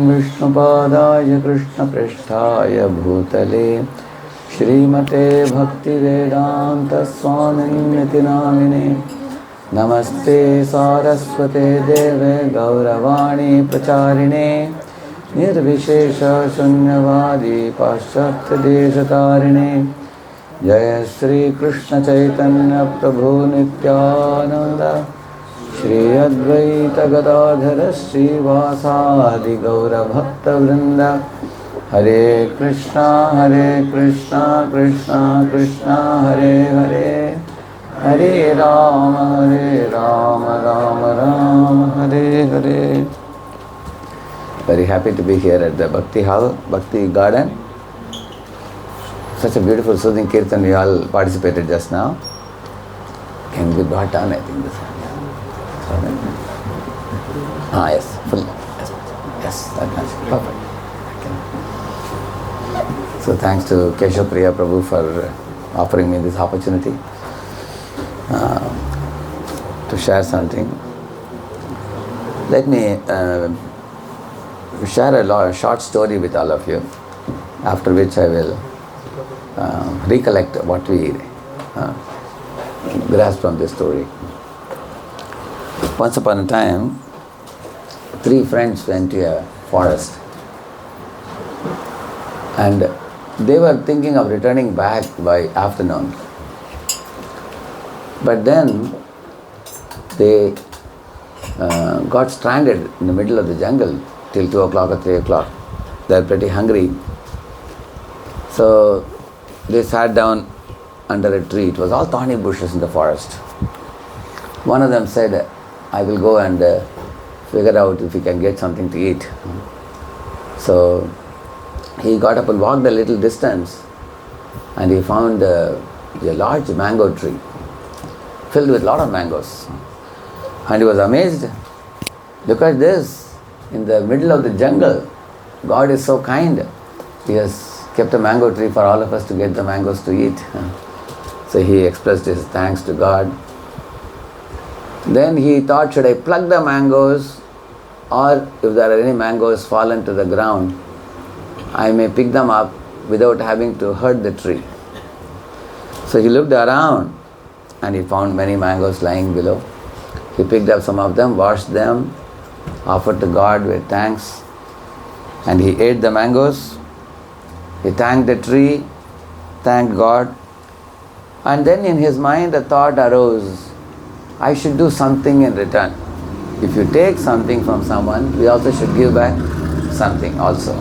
Vishnupadaya Krishna Pristhaya Bhutale Shrimate Bhakti Vedanta Swaminiti Namine Namaste Saraswate Deve Gauravani Pracharine Nirvishesha Shunyavadi Paschatya Deshatarine Jaya Sri Krishna Chaitanya Prabhu Nityananda Shri Advaita Gadadhara Srivasadi Gaura Bhakta Vrinda Hare Krishna Krishna Krishna Hare Hare Hare Rama Rama Rama Hare Hare. Very happy to be here at the Bhakti Hall, Bhakti Garden. Such a beautiful soothing kirtan we all participated just now. Can be brought down, I think this one. Yes, full. Yes, that much. Perfect. So thanks to Keshav Priya Prabhu for offering me this opportunity to share something. Let me share a short story with all of you, after which I will recollect what we grasp from this story. Once upon a time, 3 friends went to a forest and they were thinking of returning back by afternoon. But then they got stranded in the middle of the jungle till 2 o'clock or 3 o'clock. They were pretty hungry. So they sat down under a tree. It was all thorny bushes in the forest. One of them said, I will go and figure out if we can get something to eat. So he got up and walked a little distance and he found a large mango tree filled with a lot of mangoes. And he was amazed. Look at this, in the middle of the jungle, God is so kind. He has kept a mango tree for all of us to get the mangoes to eat. So he expressed his thanks to God. Then he thought, should I pluck the mangoes, or if there are any mangoes fallen to the ground, I may pick them up without having to hurt the tree. So he looked around and he found many mangoes lying below. He picked up some of them, washed them, offered to God with thanks, and he ate the mangoes. He thanked the tree, thanked God, and then in his mind a thought arose, I should do something in return. If you take something from someone, we also should give back something also.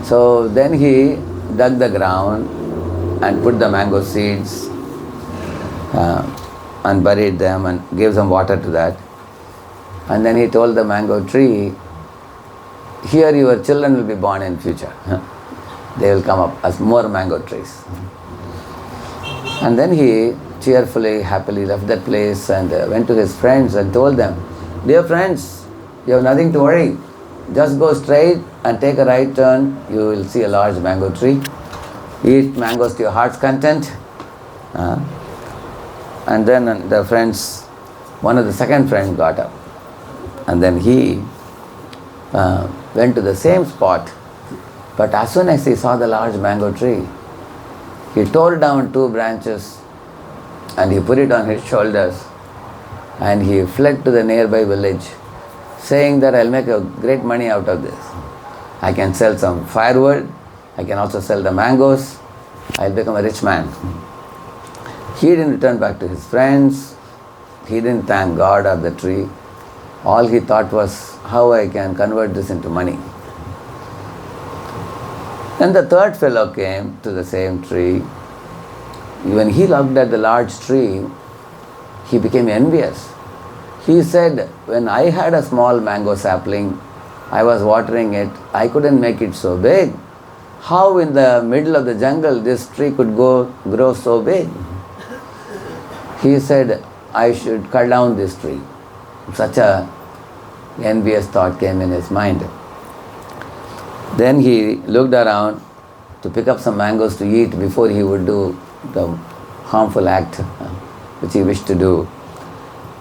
So then he dug the ground and put the mango seeds and buried them and gave some water to that. And then he told the mango tree, here your children will be born in future. They will come up as more mango trees. And then he cheerfully, happily left that place and went to his friends and told them, dear friends, you have nothing to worry. Just go straight and take a right turn. You will see a large mango tree. Eat mangoes to your heart's content. And then the friends, one of the second friend got up. And then he went to the same spot. But as soon as he saw the large mango tree, he tore down 2 branches and he put it on his shoulders and he fled to the nearby village saying that I'll make a great money out of this. I can sell some firewood, I can also sell the mangoes, I'll become a rich man. He didn't return back to his friends, he didn't thank God or the tree. All he thought was how I can convert this into money. Then the third fellow came to the same tree. When he looked at the large tree, he became envious. He said, when I had a small mango sapling, I was watering it, I couldn't make it so big. How in the middle of the jungle this tree could grow so big? He said, I should cut down this tree. Such a envious thought came in his mind. Then he looked around to pick up some mangoes to eat before he would do the harmful act which he wished to do.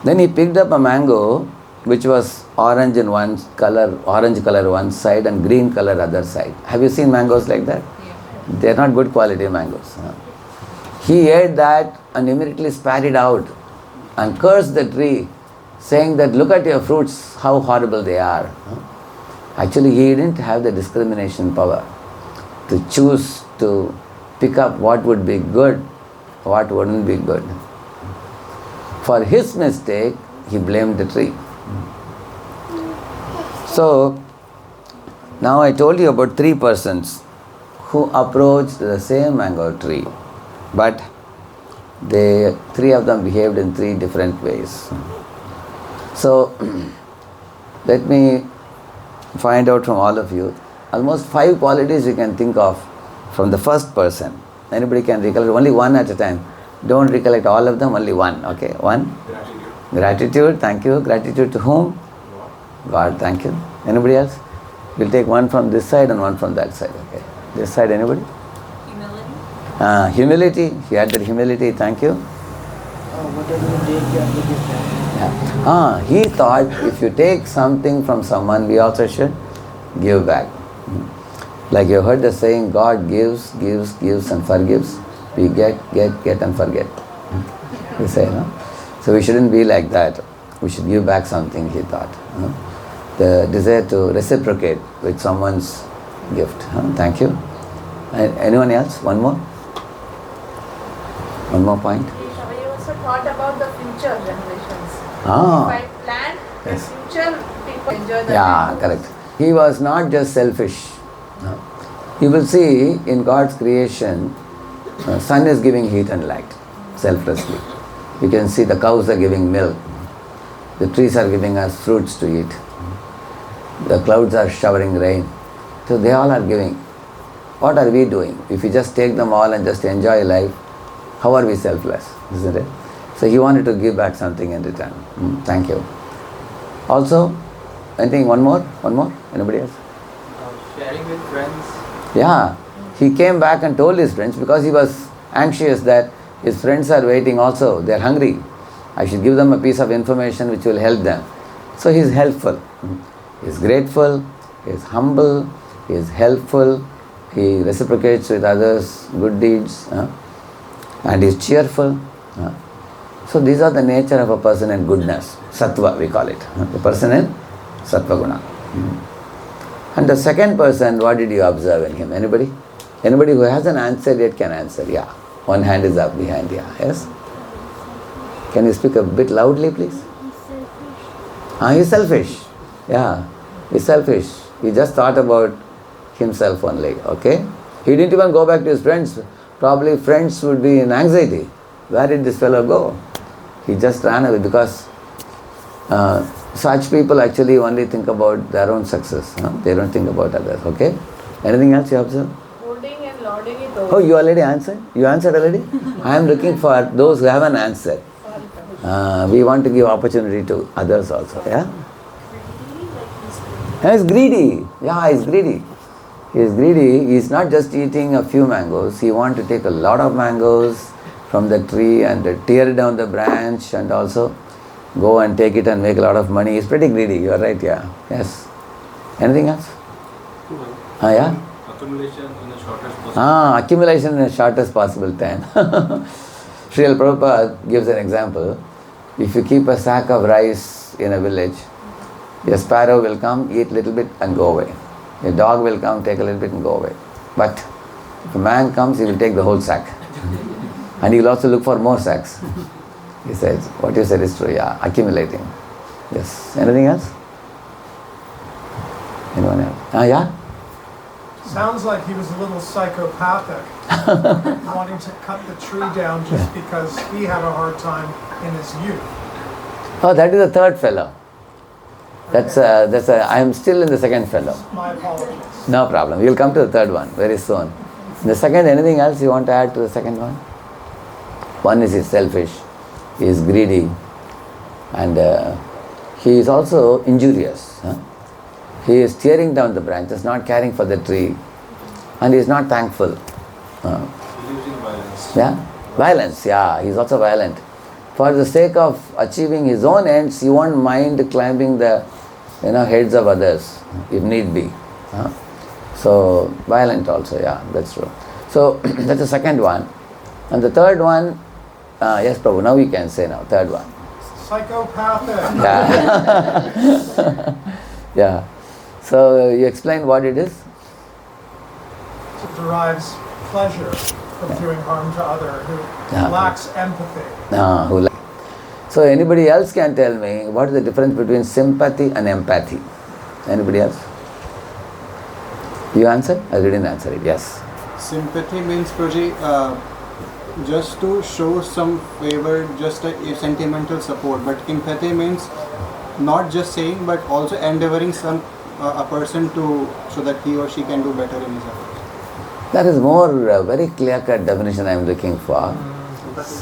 Then he picked up a mango, which was orange in one color, orange color one side and green color other side. Have you seen mangoes like that? Yeah. They are not good quality mangoes. He ate that and immediately spat it out and cursed the tree, saying that look at your fruits, how horrible they are. Actually, he didn't have the discrimination power to choose to pick up what would be good, what wouldn't be good. For his mistake, he blamed the tree. So, now I told you about 3 persons who approached the same mango tree, but 3 of them behaved in 3 different ways. So, let me find out from all of you, almost 5 qualities you can think of from the first person. Anybody can recollect only one at a time. Don't recollect all of them, only one. Okay, one? Gratitude. Gratitude, thank you. Gratitude to whom? God, thank you. Anybody else? We'll take one from this side and one from that side. Okay. This side, anybody? Humility. Humility. He had that humility, thank you. Whatever you take, you have to give back. Yeah. He thought if you take something from someone, we also should give back. Like you heard the saying, God gives, gives, gives and forgives. We get and forget. You say, no? So we shouldn't be like that. We should give back something, he thought. The desire to reciprocate with someone's gift. Thank you. Anyone else? One more? One more point? We also thought about the future generations. Ah. If I plan the Yes. future, people enjoy the Yeah, mangoes. correct. He was not just selfish. No. You will see in God's creation, sun is giving heat and light, selflessly. You can see the cows are giving milk. The trees are giving us fruits to eat. The clouds are showering rain. So they all are giving. What are we doing? If we just take them all and just enjoy life, how are we selfless? Isn't it? So he wanted to give back something in return. Thank you. Also, anything, one more? One more? Anybody else? Sharing with friends. Yeah. He came back and told his friends because he was anxious that his friends are waiting also. They are hungry. I should give them a piece of information which will help them. So he is helpful. He is grateful. He is humble. He is helpful. He reciprocates with others good deeds. And he is cheerful. So these are the nature of a person in goodness. Sattva we call it. The person in Sattva Guna. And the second person, what did you observe in him? Anybody? Anybody who hasn't answered yet can answer. Yeah. One hand is up behind. Yeah. Yes? Can you speak a bit loudly, please? He's selfish. Yeah. He's selfish. He just thought about himself only. Okay? He didn't even go back to his friends. Probably friends would be in anxiety. Where did this fellow go? He just ran away because such people actually only think about their own success. They don't think about others. Okay? Anything else you observe? Holding and lording it over. Oh, you already answered? You answered already? I am looking for those who haven't answered. We want to give opportunity to others also. Yeah? He's greedy. Yeah, he's greedy. He is greedy. He is not just eating a few mangoes. He wants to take a lot of mangoes from the tree and tear down the branch and also go and take it and make a lot of money. He's pretty greedy. You are right, yeah. Yes. Anything else? Yeah? Accumulation in the shortest possible. Accumulation in the shortest possible time. Srila Prabhupada gives an example. If you keep a sack of rice in a village, a sparrow will come, eat a little bit and go away. A dog will come, take a little bit and go away. But if a man comes, he will take the whole sack. And he will also look for more sacks. He says, what you said is true, yeah, accumulating. Yes. Anything else? Anyone else? Yeah? Sounds like he was a little psychopathic, wanting to cut the tree down just because he had a hard time in his youth. Oh, that is the third fellow. I am still in the second fellow. My apologies. No problem. We'll come to the third one very soon. The second, anything else you want to add to the second one? One is he's selfish, he is greedy, and he is also injurious. He is tearing down the branches, not caring for the tree, and he is not thankful. Using violence. Yeah? Violence, yeah, he is also violent. for the sake of achieving his own ends, he won't mind climbing the heads of others if need be. So violent also, yeah, that's true. So that's the second one. And the third one, yes Prabhu, now we can say now, third one. Psychopathic. Yeah. Yeah. So you explain what it is? It derives pleasure from doing harm to other, who Yeah. lacks empathy. So anybody else can tell me what is the difference between sympathy and empathy? Anybody else? You answer? I didn't answer it. Yes. Sympathy means, Prabhuji, just to show some favor, just a sentimental support. But empathy means not just saying, but also endeavoring a person to so that he or she can do better in his life. That is more very clear-cut definition I am looking for.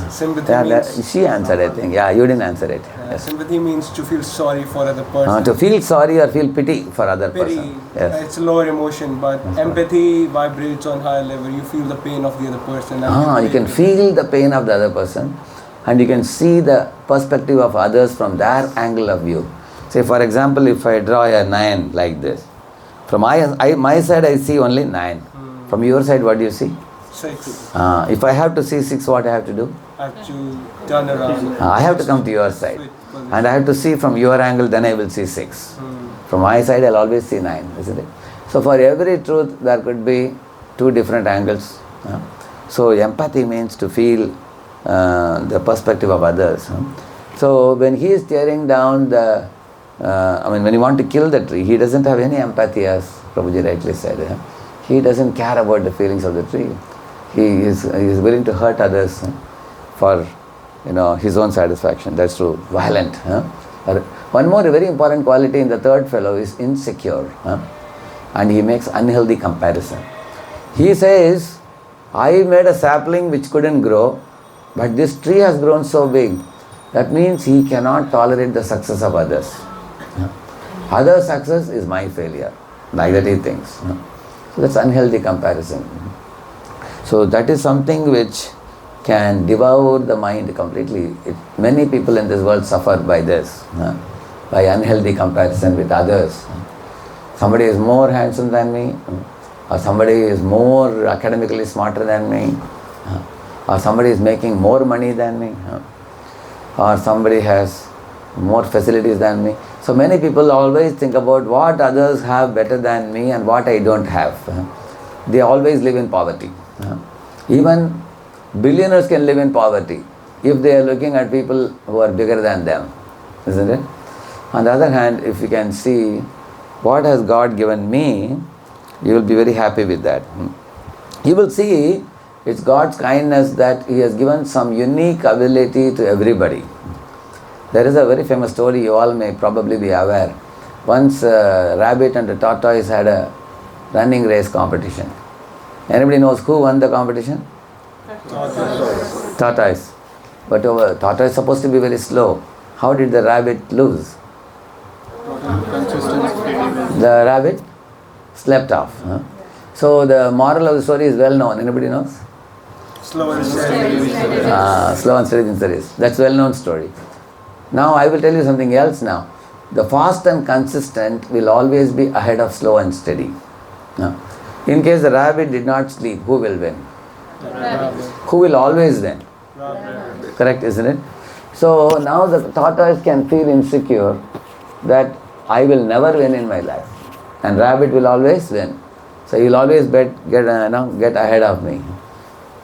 Sympathy Yeah, means she answered, I think. Yeah, you didn't answer it. Yes. sympathy means to feel sorry for other person. To feel sorry or feel pity for other Pity, person. Yes. it's a lower emotion, but empathy vibrates on higher level. You feel the pain of the other person. And You can feel the pain of the other person, and you can see the perspective of others from their angle of view. Say, for example, if I draw a 9 like this, from my side I see only 9. From your side, what do you see? 6. If I have to see 6, what I have to do? I have to turn around. I have to come to your side. Switch And I have to see from your angle, then I will see 6. From my side, I'll always see 9, isn't it? So for every truth, there could be 2 different angles. So empathy means to feel the perspective of others. So when he is tearing down when you want to kill the tree, he doesn't have any empathy, as Prabhuji rightly said. He doesn't care about the feelings of the tree. He is willing to hurt others for his own satisfaction. That's true. Violent. One more very important quality in the third fellow is insecure. And he makes unhealthy comparison. He says, I made a sapling which couldn't grow, but this tree has grown so big. That means he cannot tolerate the success of others. Other success is my failure. Like that he thinks. So that's unhealthy comparison. So that is something which can devour the mind completely. Many people in this world suffer by this, by unhealthy comparison with others. Somebody is more handsome than me, or somebody is more academically smarter than me, or somebody is making more money than me, or somebody has more facilities than me. So many people always think about what others have better than me and what I don't have. They always live in poverty. Even billionaires can live in poverty if they are looking at people who are bigger than them, isn't it? On the other hand, if you can see what has God given me, you will be very happy with that. You will see it's God's kindness that He has given some unique ability to everybody. There is a very famous story, you all may probably be aware. Once a rabbit and a tortoise had a running race competition. Anybody knows who won the competition? Tortoise. But tortoise is supposed to be very slow. How did the rabbit lose? The rabbit slept off. So the moral of the story is well known. Anybody knows? Slow and steady. Slow and steady wins the race. That's a well known story. Now I will tell you something else now. The fast and consistent will always be ahead of slow and steady. In case the rabbit did not sleep, who will win? Who will always win? Correct, isn't it? So now the tortoise can feel insecure that I will never win in my life, and rabbit will always win. So he will always get ahead of me.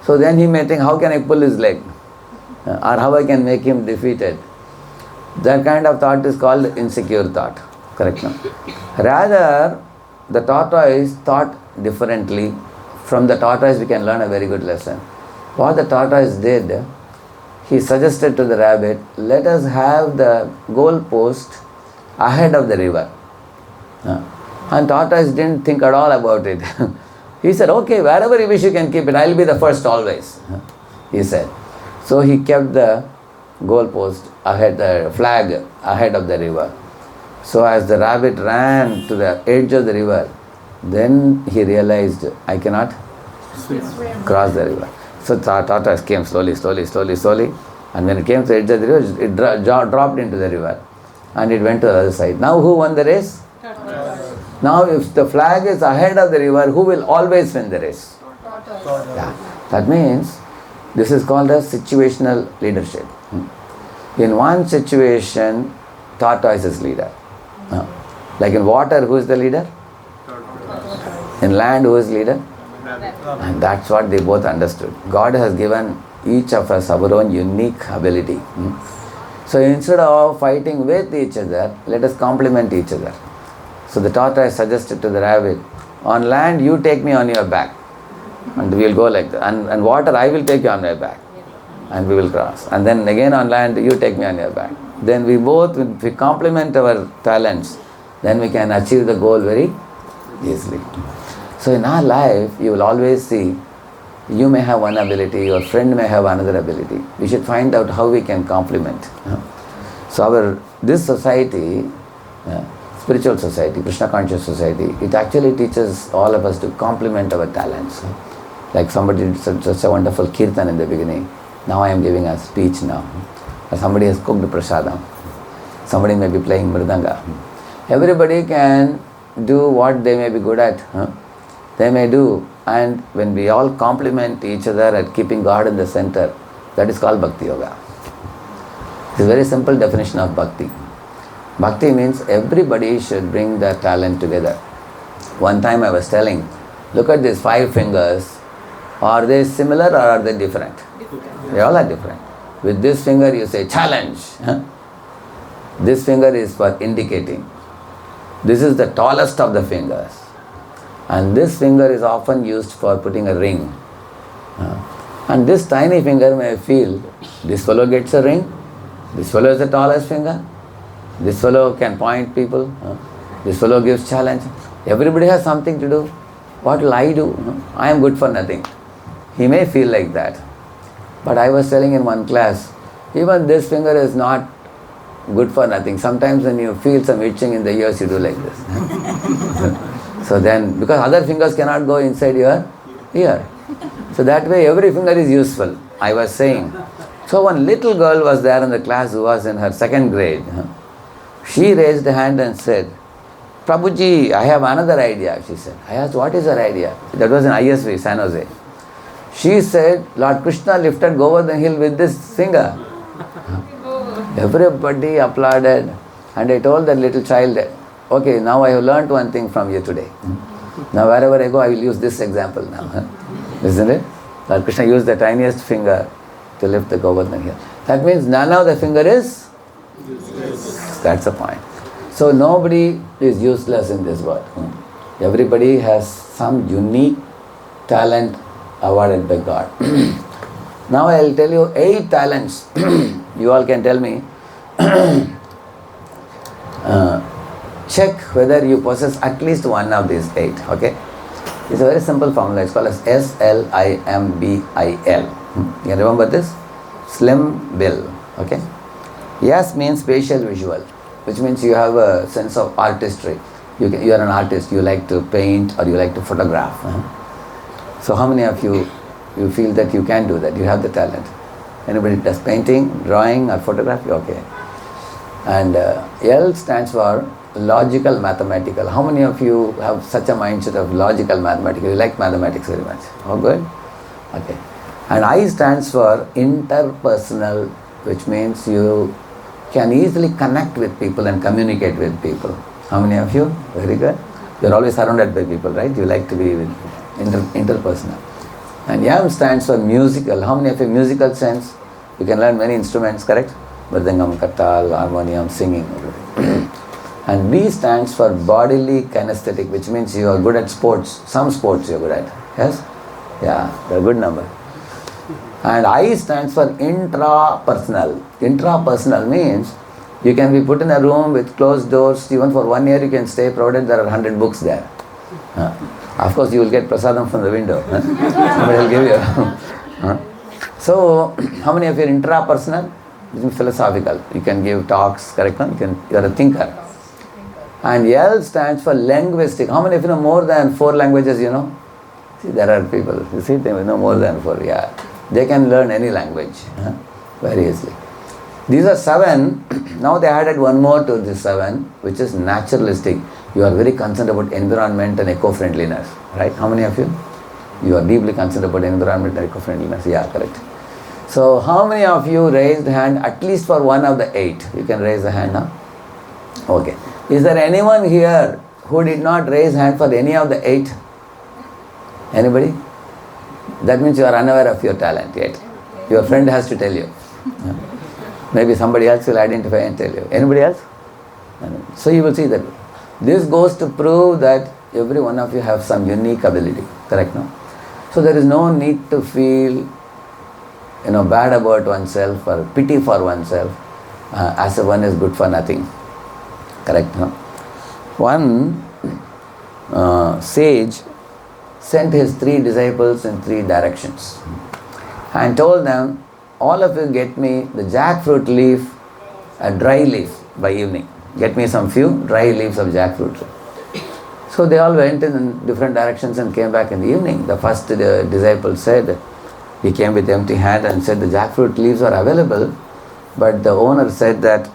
So then he may think, how can I pull his leg? Or how I can make him defeated? That kind of thought is called insecure thought. Correct, no? Rather, the tortoise thought differently. From the tortoise we can learn a very good lesson. What the tortoise did, he suggested to the rabbit, let us have the goal post ahead of the river. And tortoise didn't think at all about it. He said, okay, wherever you wish you can keep it, I will be the first always, he said. So he kept the goal post ahead, the flag ahead of the river. So as the rabbit ran to the edge of the river, then he realized, I cannot cross the river. So tortoise came slowly, And when it came to the edge of the river, it dropped into the river and it went to the other side. Now who won the race? Now if the flag is ahead of the river, who will always win the race? Yeah. That means this is called as situational leadership. In one situation, tortoise is leader. Like in water, who is the leader? In land, who is leader? And that's what they both understood. God has given each of us our own unique ability. So instead of fighting with each other, let us complement each other. So the tortoise suggested to the rabbit, on land you take me on your back and we will go like that. And water I will take you on my back and we will cross. And then again on land you take me on your back. Then we both, if we complement our talents, then we can achieve the goal very easily. So in our life, you will always see, you may have one ability, your friend may have another ability. We should find out how we can complement. So this society, spiritual society, Krishna conscious society, it actually teaches all of us to complement our talents. Like somebody did such a wonderful kirtan in the beginning. Now I am giving a speech now. Somebody has cooked prasadam. Somebody may be playing mridanga. Everybody can do what they may be good at. They may do. And when we all complement each other at keeping God in the center, that is called Bhakti Yoga. It's a very simple definition of Bhakti. Bhakti means everybody should bring their talent together. One time I was telling, look at these 5 fingers. Are they similar or are they different? They all are different. With this finger you say challenge. This finger is for indicating. This is the tallest of the fingers. And this finger is often used for putting a ring. And this tiny finger may feel, this fellow gets a ring, this fellow is the tallest finger, this fellow can point people, this fellow gives challenge. Everybody has something to do. What will I do? I am good for nothing. He may feel like that. But I was telling in one class, even this finger is not good for nothing. Sometimes when you feel some itching in the ears, you do like this. So then, because other fingers cannot go inside your ear. So that way every finger is useful. I was saying. So one little girl was there in the class who was in her 2nd grade. She raised a hand and said, Prabhuji, I have another idea, she said. I asked, what is her idea? That was in ISV, San Jose. She said, Lord Krishna lifted Govardhan Hill with this finger. Everybody applauded. And I told that little child, okay, now I have learnt one thing from you today. Now wherever I go, I will use this example now. Isn't it? Lord Krishna used the tiniest finger to lift the Govardhan Hill. That means none of the finger is useless. That's the point. So nobody is useless in this world. Everybody has some unique talent awarded by God. Now I will tell you 8 talents. You all can tell me. Check whether you possess at least one of these 8. Okay? It's a very simple formula. It's called as SLIMBIL. You can remember this? Slim Bill. Okay? Yes means spatial visual, which means you have a sense of artistry. You are an artist. You like to paint or you like to photograph. So how many of you feel that you can do that? You have the talent. Anybody does painting, drawing or photography? Okay. And L stands for logical mathematical. How many of you have such a mindset of logical mathematical? You like mathematics very much. Oh, good. Okay. And I stands for interpersonal, which means you can easily connect with people and communicate with people. How many of you? Very good. You're always surrounded by people, right? You like to be with interpersonal. And M stands for musical. How many of you musical sense? You can learn many instruments, correct? Mridangam, katal, harmonium, singing. And B stands for bodily kinesthetic, which means you are good at sports. Some sports you are good at. Yes? Yeah, they're a good number. And I stands for intrapersonal. Intrapersonal means you can be put in a room with closed doors. Even for 1 year you can stay provided there are 100 books there. Of course you will get prasadam from the window. Somebody will give you. So, how many of you are intrapersonal? This is philosophical. You can give talks, correct? You are a thinker. And L stands for linguistic. How many of you know more than 4 languages you know? See, there are people, you see, they know more than 4, yeah. They can learn any language. very easily. These are 7. Now they added one more to this 7, which is naturalistic. You are very concerned about environment and eco-friendliness, right? How many of you? You are deeply concerned about environment and eco-friendliness. Yeah, correct. So how many of you raised hand at least for one of the 8? You can raise the hand now. Okay. Is there anyone here who did not raise hand for any of the 8? Anybody? That means you are unaware of your talent yet. Your friend has to tell you. Yeah. Maybe somebody else will identify and tell you. Anybody else? So you will see that this goes to prove that every one of you have some unique ability. Correct, no? So there is no need to feel bad about oneself or pity for oneself as if one is good for nothing. Correct, no? One sage sent his 3 disciples in 3 directions and told them, all of you get me the jackfruit leaf, a dry leaf by evening. Get me some few dry leaves of jackfruit tree. So they all went in different directions and came back in the evening. The first disciple said, he came with empty hand and said the jackfruit leaves are available, but the owner said that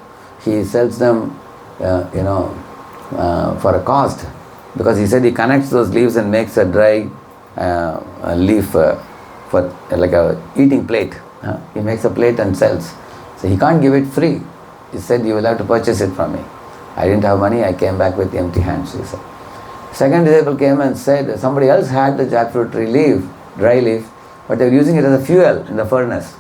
he sells them for a cost, because he said he connects those leaves and makes a dry leaf for like a eating plate. He makes a plate and sells. So he can't give it free. He said, you will have to purchase it from me. I didn't have money, I came back with empty hands, he said. Second disciple came and said, somebody else had the jackfruit tree leaf, dry leaf, but they were using it as a fuel in the furnace.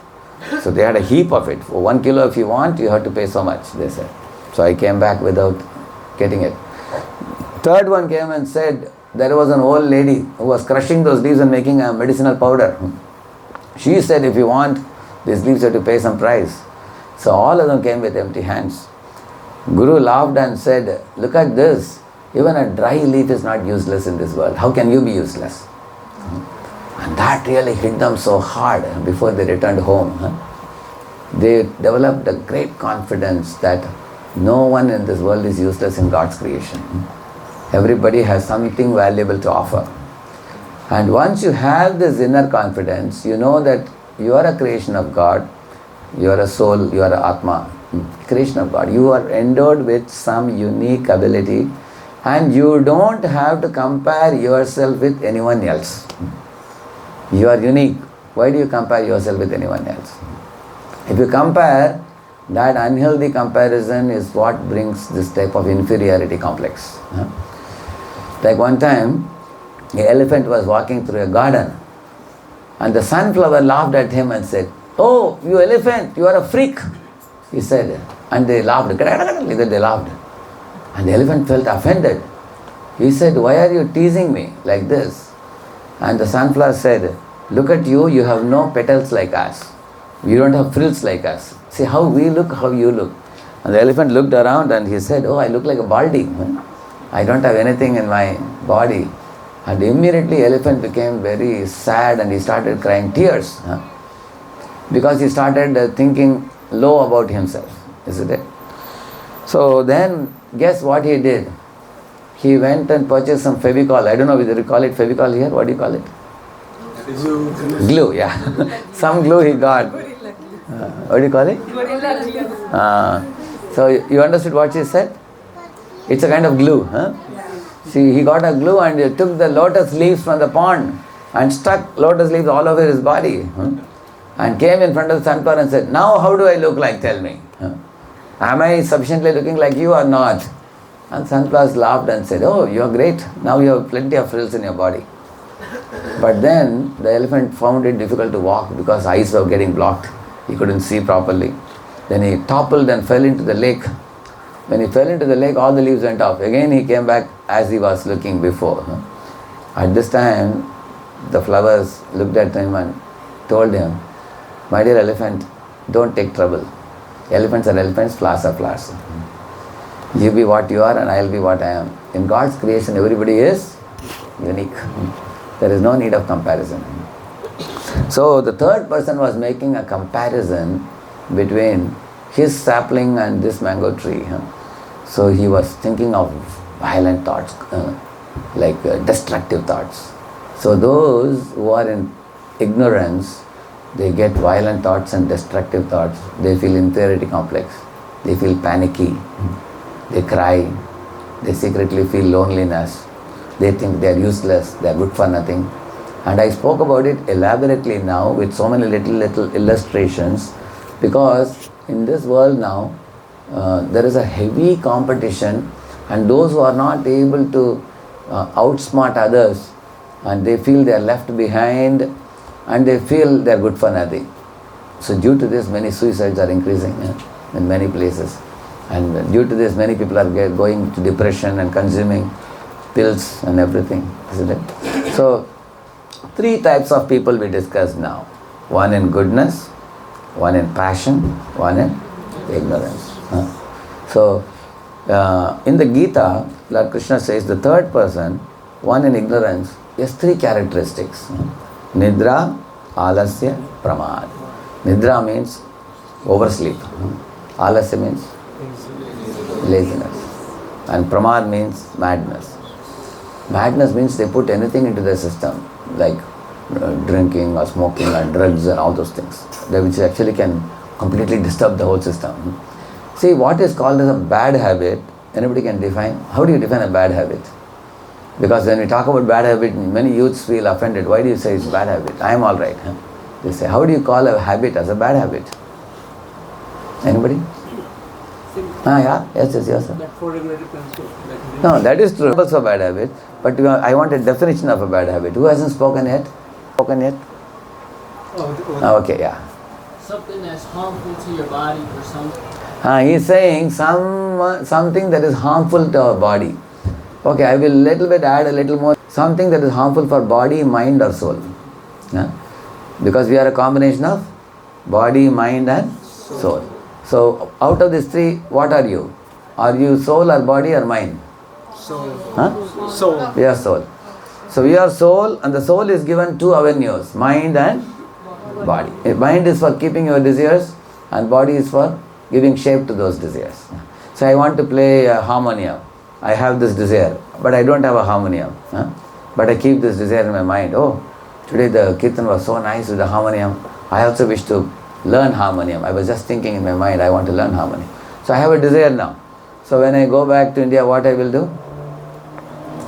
So they had a heap of it. For 1 kilo if you want, you have to pay so much, they said. So I came back without getting it. Third one came and said, there was an old lady who was crushing those leaves and making a medicinal powder. She said, if you want these leaves, you have to pay some price. So all of them came with empty hands. Guru laughed and said, look at this. Even a dry leaf is not useless in this world. How can you be useless? And that really hit them so hard before they returned home. They developed a great confidence that no one in this world is useless in God's creation. Everybody has something valuable to offer. And once you have this inner confidence, you know that you are a creation of God, you are a soul, you are an Atma, creation of God. You are endowed with some unique ability and you don't have to compare yourself with anyone else. You are unique. Why do you compare yourself with anyone else? If you compare, that unhealthy comparison is what brings this type of inferiority complex. Like one time, an elephant was walking through a garden and the sunflower laughed at him and said, oh, you elephant, you are a freak, he said. And they laughed. They laughed. And the elephant felt offended. He said, why are you teasing me like this? And the sunflower said, look at you, you have no petals like us. You don't have frills like us. See how we look, how you look. And the elephant looked around and he said, oh, I look like a baldy. I don't have anything in my body. And immediately elephant became very sad and he started crying tears. Because he started thinking low about himself, isn't it? So then, guess what he did? He went and purchased some Fevicol. I don't know whether you call it Fevicol here. What do you call it? Glue, yeah. Some glue he got. What do you call it? So you understood what she said? It's a kind of glue. See, he got a glue and he took the lotus leaves from the pond and stuck lotus leaves all over his body. And came in front of the sunflower and said, now how do I look like? Tell me. Am I sufficiently looking like you or not? And sunflowers laughed and said, oh, you are great. Now you have plenty of frills in your body. But then the elephant found it difficult to walk because eyes were getting blocked. He couldn't see properly. Then he toppled and fell into the lake. When he fell into the lake, all the leaves went off. Again he came back as he was looking before. At this time, the flowers looked at him and told him, my dear elephant, don't take trouble. Elephants are elephants, flowers are flowers. You be what you are and I'll be what I am. In God's creation, everybody is unique. There is no need of comparison. So the third person was making a comparison between his sapling and this mango tree. So he was thinking of violent thoughts, destructive thoughts. So those who are in ignorance, they get violent thoughts and destructive thoughts. They feel inferiority complex. They feel panicky. They cry. They secretly feel loneliness. They think they are useless. They are good for nothing. And I spoke about it elaborately now with so many little illustrations, because in this world now there is a heavy competition, and those who are not able to outsmart others, and they feel they are left behind, and they feel they are good for nothing. So due to this, many suicides are increasing in many places, and due to this, many people are going to depression and consuming pills and everything, isn't it? So 3 types of people we discussed now. One in goodness, one in passion, one in ignorance. So in the Gita, Lord Krishna says the third person, one in ignorance, has 3 characteristics. Nidra, Alasya, Pramad. Nidra means oversleep. Alasya means laziness. And Pramad means madness. Madness means they put anything into their system, like drinking or smoking or drugs and all those things, which actually can completely disturb the whole system. See, what is called as a bad habit, anybody can define? How do you define a bad habit? Because when we talk about bad habit, many youths feel offended. Why do you say it's bad habit? I am all right. They say, how do you call a habit as a bad habit? Anybody? Yeah, yes, sir. That for regulated principle. No, that is true. Also a bad habit. But I want a definition of a bad habit. Who hasn't spoken yet? Okay, yeah. Something that's harmful to your body or something. He's saying something that is harmful to our body. Okay, I will little bit add a little more. Something that is harmful for body, mind or soul. Because we are a combination of body, mind and soul. So out of these 3, what are you? Are you soul or body or mind? Soul. Soul. We are soul. So we are soul, and the soul is given 2 avenues, mind and body. Mind is for keeping your desires, and body is for giving shape to those desires. So I want to play harmonium. I have this desire, but I don't have a harmonium. But I keep this desire in my mind. Oh, today the kirtan was so nice with the harmonium. I also wish to learn harmonium. I was just thinking in my mind, I want to learn harmonium. So I have a desire now. So when I go back to India, what I will do?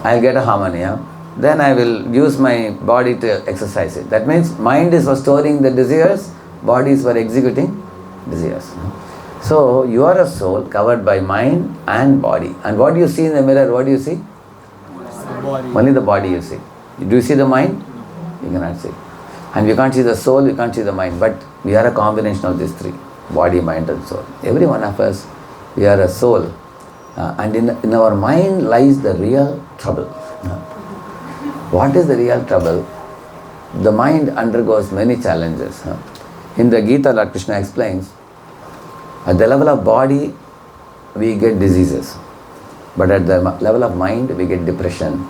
I'll get a harmonium. Then I will use my body to exercise it. That means mind is for storing the desires, body is for executing desires. So you are a soul covered by mind and body. And what do you see in the mirror? What do you see? Body. Only the body you see. Do you see the mind? You cannot see. And you can't see the soul, you can't see the mind. But we are a combination of these 3. Body, mind and soul. Every one of us, we are a soul. And in our mind lies the real trouble. What is the real trouble? The mind undergoes many challenges. In the Gita, Lord Krishna explains, at the level of body, we get diseases. But at the level of mind, we get depression.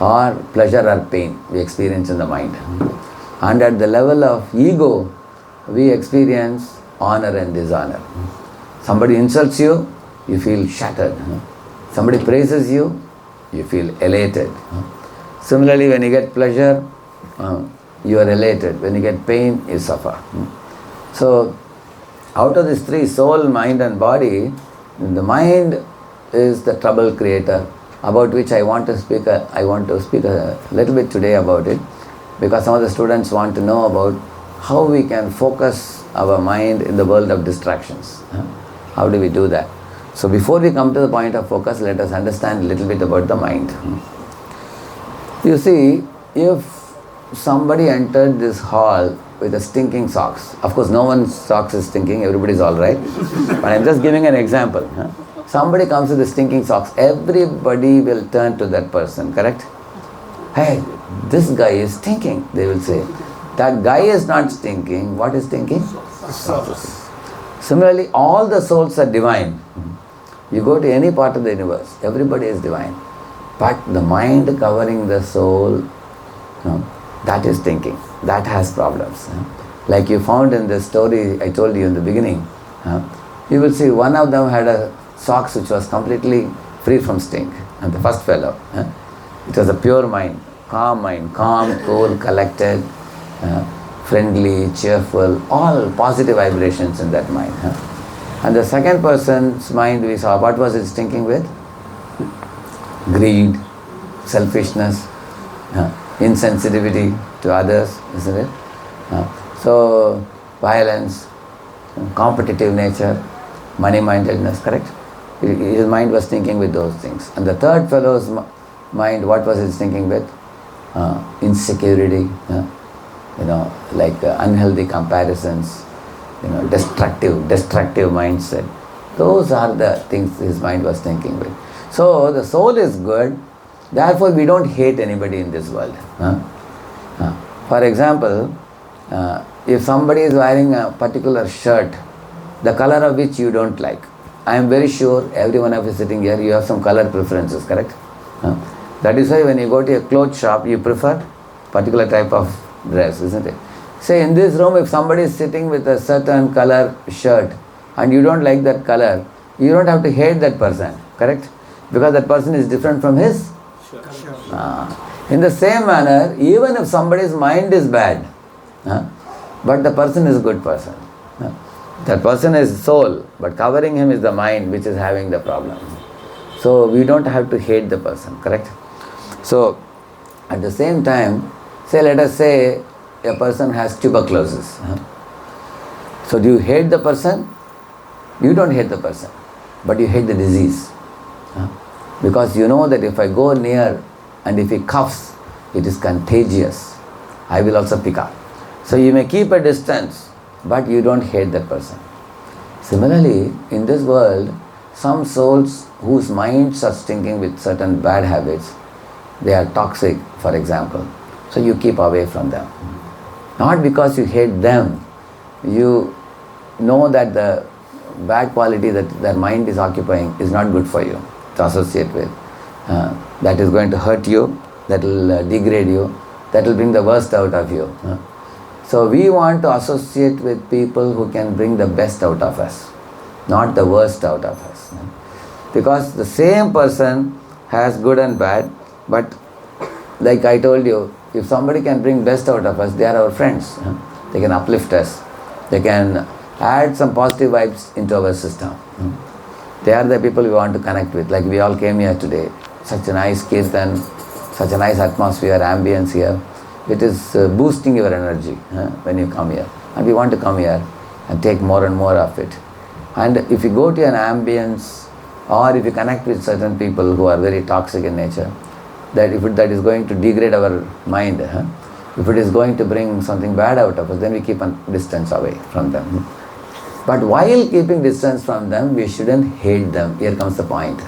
Or pleasure or pain we experience in the mind. And at the level of ego, we experience honor and dishonor. Somebody insults you, you feel shattered. Somebody praises you, you feel elated. Similarly, when you get pleasure, you are elated. When you get pain, you suffer. So, out of these 3, soul, mind and body, the mind is the trouble creator, about which I want to speak a little bit today about it, because some of the students want to know about how we can focus our mind in the world of distractions. How do we do that? So before we come to the point of focus, let us understand a little bit about the mind. You see, if somebody entered this hall with a stinking socks, of course no one's socks is stinking, everybody's alright, but I'm just giving an example. Somebody comes with the stinking socks, everybody will turn to that person, correct? Hey, this guy is stinking, they will say. That guy is not stinking, what is stinking? Socks. Similarly, all the souls are divine. You go to any part of the universe, everybody is divine. But the mind covering the soul, that is thinking. That has problems. Like you found in the story I told you in the beginning, you will see one of them had a socks which was completely free from stink. And the first fellow, it was a pure mind, calm, cool, collected, friendly, cheerful, all positive vibrations in that mind. And the second person's mind, we saw, what was it thinking with? Greed, selfishness, insensitivity to others, isn't it? So, violence, competitive nature, money-mindedness, correct? His mind was thinking with those things. And the third fellow's mind, what was he thinking with? Insecurity, like unhealthy comparisons, destructive mindset. Those are the things his mind was thinking with. So the soul is good, therefore we don't hate anybody in this world. For example, if somebody is wearing a particular shirt, the color of which you don't like, I am very sure every one of you sitting here, you have some color preferences, correct? That is why when you go to a clothes shop, you prefer particular type of dress, isn't it? Say in this room, if somebody is sitting with a certain color shirt and you don't like that color, you don't have to hate that person, correct? Because that person is different from his. In the same manner, even if somebody's mind is bad, but the person is a good person. That person is soul, but covering him is the mind which is having the problem. So we don't have to hate the person, correct? So at the same time, let us say a person has tuberculosis. So do you hate the person? You don't hate the person, but you hate the disease. Because you know that if I go near and if he coughs, it is contagious. I will also pick up. So you may keep a distance, but you don't hate that person. Similarly, in this world, some souls whose minds are stinking with certain bad habits, they are toxic, for example. So you keep away from them. Not because you hate them, you know that the bad quality that their mind is occupying is not good for you to associate with. That is going to hurt you, that will degrade you, that will bring the worst out of you. So we want to associate with people who can bring the best out of us, not the worst out of us. Because the same person has good and bad, but like I told you, if somebody can bring best out of us, they are our friends. They can uplift us. They can add some positive vibes into our system. They are the people we want to connect with. Like we all came here today. Such a nice kirtan, such a nice atmosphere, ambience here. It is boosting your energy when you come here. And we want to come here and take more and more of it. And if you go to an ambience or if you connect with certain people who are very toxic in nature, that that is going to degrade our mind, if it is going to bring something bad out of us, then we keep a distance away from them. But while keeping distance from them, we shouldn't hate them. Here comes the point.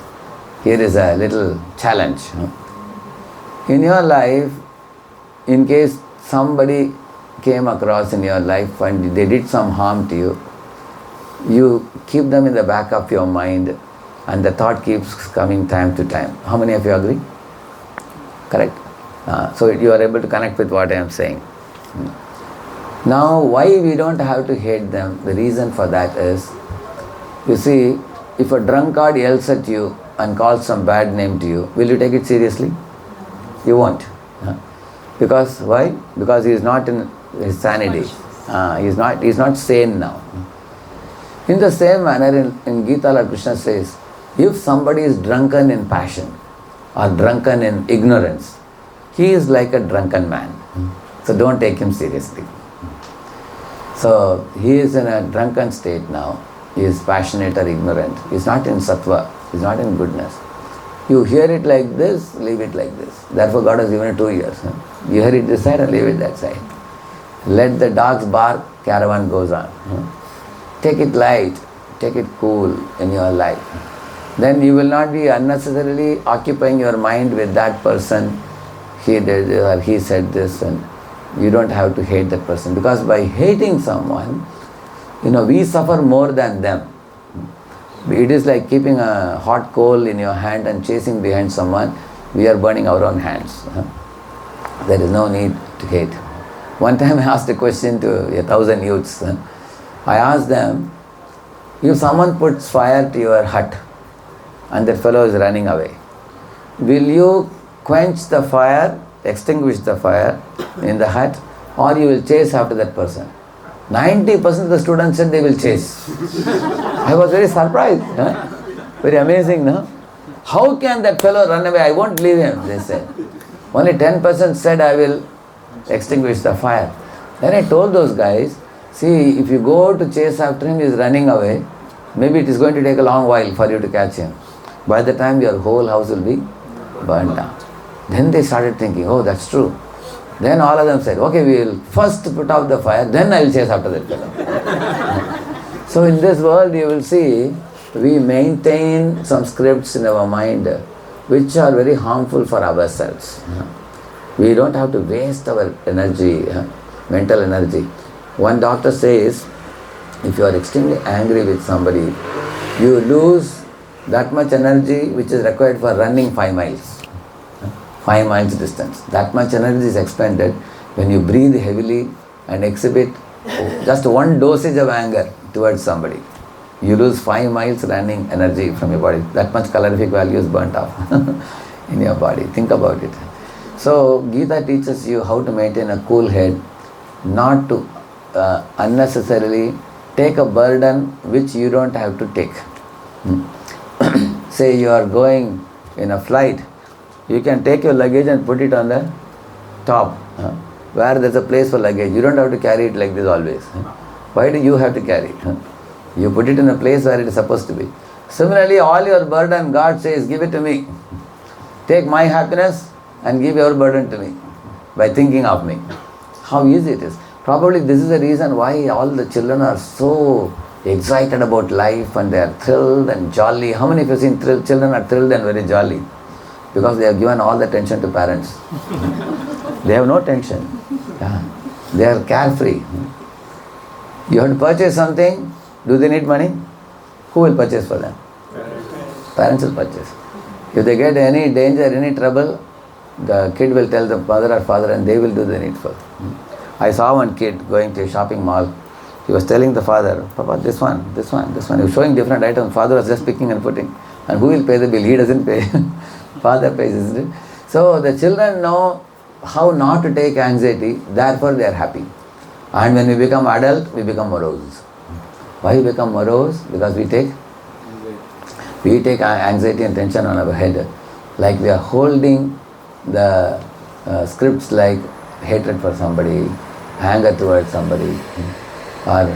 Here is a little challenge. In your life, in case somebody came across in your life and they did some harm to you, you keep them in the back of your mind and the thought keeps coming time to time. How many of you agree? Correct? So you are able to connect with what I am saying. Now, why we don't have to hate them? The reason for that is, you see, if a drunkard yells at you and calls some bad name to you, will you take it seriously? You won't. Because why? Because he is not in his sanity. He is not sane now. In the same manner, in Gita, Lord Krishna says, if somebody is drunken in passion or drunken in ignorance, he is like a drunken man. So don't take him seriously. So he is in a drunken state now. He is passionate or ignorant. He is not in sattva. He is not in goodness. You hear it like this, leave it like this. Therefore God has given it 2 years. You hear it this side and leave it that side. Let the dogs bark, caravan goes on. Take it light, take it cool in your life. Then you will not be unnecessarily occupying your mind with that person. He did this or he said this, and you don't have to hate that person. Because by hating someone, we suffer more than them. It is like keeping a hot coal in your hand and chasing behind someone. We are burning our own hands. There is no need to hate. One time I asked a question to 1,000 youths. I asked them, if someone puts fire to your hut and that fellow is running away, will you quench the fire, extinguish the fire in the hut, or you will chase after that person. 90% of the students said they will chase. I was very surprised. Huh? Very amazing, no? How can that fellow run away? I won't leave him, they said. Only 10% said I will extinguish the fire. Then I told those guys, see, if you go to chase after him, he is running away. Maybe it is going to take a long while for you to catch him. By the time your whole house will be burnt down. Then they started thinking, oh, that's true. Then all of them said, okay, we will first put out the fire, then I will chase after that fellow. So in this world you will see, we maintain some scripts in our mind which are very harmful for ourselves. We don't have to waste our energy, mental energy. One doctor says, if you are extremely angry with somebody, you lose that much energy which is required for running 5 miles. 5 miles distance. That much energy is expended when you breathe heavily and exhibit just one dosage of anger towards somebody. You lose 5 miles running energy from your body. That much calorific value is burnt off in your body. Think about it. So Gita teaches you how to maintain a cool head, not to unnecessarily take a burden which you don't have to take. Say you are going in a flight, you can take your luggage and put it on the top, where there's a place for luggage. You don't have to carry it like this always. Why do you have to carry it? You put it in a place where it is supposed to be. Similarly, all your burden, God says, give it to me. Take my happiness and give your burden to me by thinking of me. How easy it is. Probably this is the reason why all the children are so excited about life and they are thrilled and jolly. How many of you have seen children are thrilled and very jolly? Because they have given all the tension to parents. They have no tension. Yeah. They are carefree. You have to purchase something. Do they need money? Who will purchase for them? Parents will purchase. If they get any danger, any trouble, the kid will tell the mother or father and they will do the needful. I saw one kid going to a shopping mall. He was telling the father, Papa, this one. He was showing different items. Father was just picking and putting. And who will pay the bill? He doesn't pay. Father pays, isn't it? So the children know how not to take anxiety, therefore they are happy. And when we become adult, we become morose. Why we become morose? Because we take anxiety and tension on our head. Like we are holding the scripts like hatred for somebody, anger towards somebody, or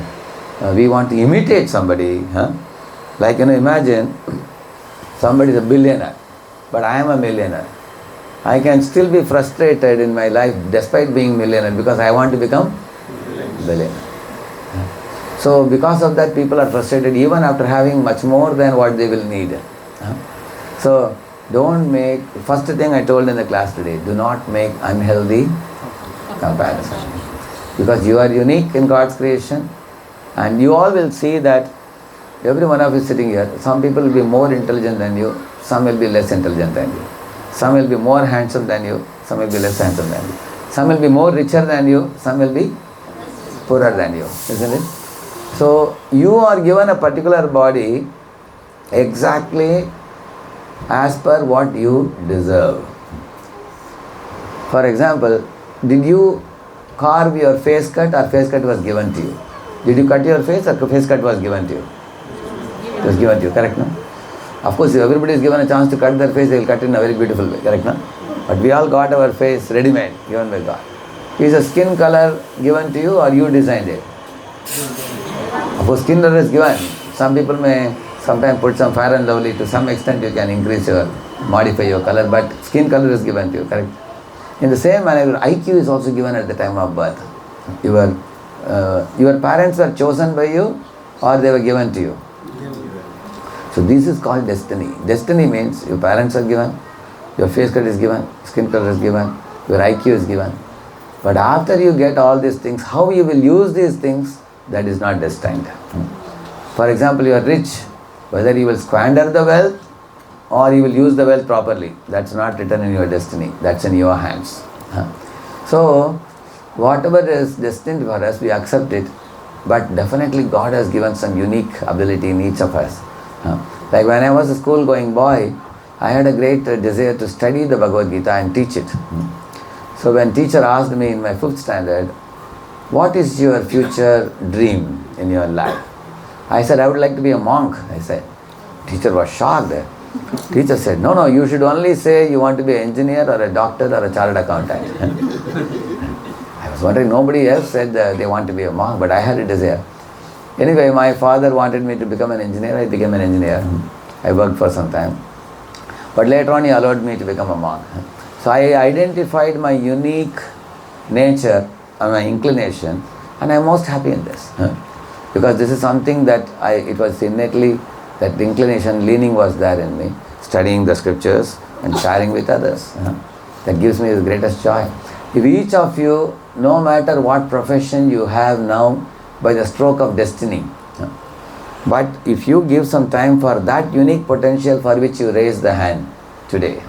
we want to imitate somebody. Like, imagine somebody is a billionaire, but I am a millionaire. I can still be frustrated in my life despite being millionaire because I want to become billionaire. So because of that, people are frustrated even after having much more than what they will need. So don't make, first thing I told in the class today, do not make unhealthy comparison. Because you are unique in God's creation and you all will see that every one of you sitting here, some people will be more intelligent than you, some will be less intelligent than you. Some will be more handsome than you, some will be less handsome than you. Some will be more richer than you, some will be poorer than you, isn't it? So you are given a particular body exactly as per what you deserve. For example, did you carve your face cut or face cut was given to you? Did you cut your face or face cut was given to you? It was given to you, correct, no? Of course, if everybody is given a chance to cut their face, they will cut it in a very beautiful way, correct, no? But we all got our face ready-made, given by God. Is a skin color given to you or you designed it? Of course, skin color is given. Some people may sometimes put some Fair and Lovely. To some extent, you can increase modify your color, but skin color is given to you, correct? In the same manner, your IQ is also given at the time of birth. Your parents were chosen by you or they were given to you. So this is called destiny. Destiny means your parents are given, your face cut is given, skin color is given, your IQ is given. But after you get all these things, how you will use these things, that is not destined. For example, you are rich, whether you will squander the wealth or you will use the wealth properly, that's not written in your destiny, that's in your hands. So, whatever is destined for us, we accept it, but definitely God has given some unique ability in each of us. Like when I was a school going boy, I had a great desire to study the Bhagavad Gita and teach it. So when teacher asked me in my 5th standard, what is your future dream in your life? I said, I would like to be a monk, I said. Teacher was shocked. Teacher said, no, you should only say you want to be an engineer or a doctor or a chartered accountant. I was wondering, nobody else said that they want to be a monk, but I had a desire. Anyway, my father wanted me to become an engineer. I became an engineer. I worked for some time. But later on, he allowed me to become a monk. So I identified my unique nature and my inclination, and I'm most happy in this. Because this is something that it was innately, that the inclination, leaning was there in me, studying the scriptures and sharing with others. That gives me the greatest joy. If each of you, no matter what profession you have now, by the stroke of destiny, but if you give some time for that unique potential for which you raise the hand today,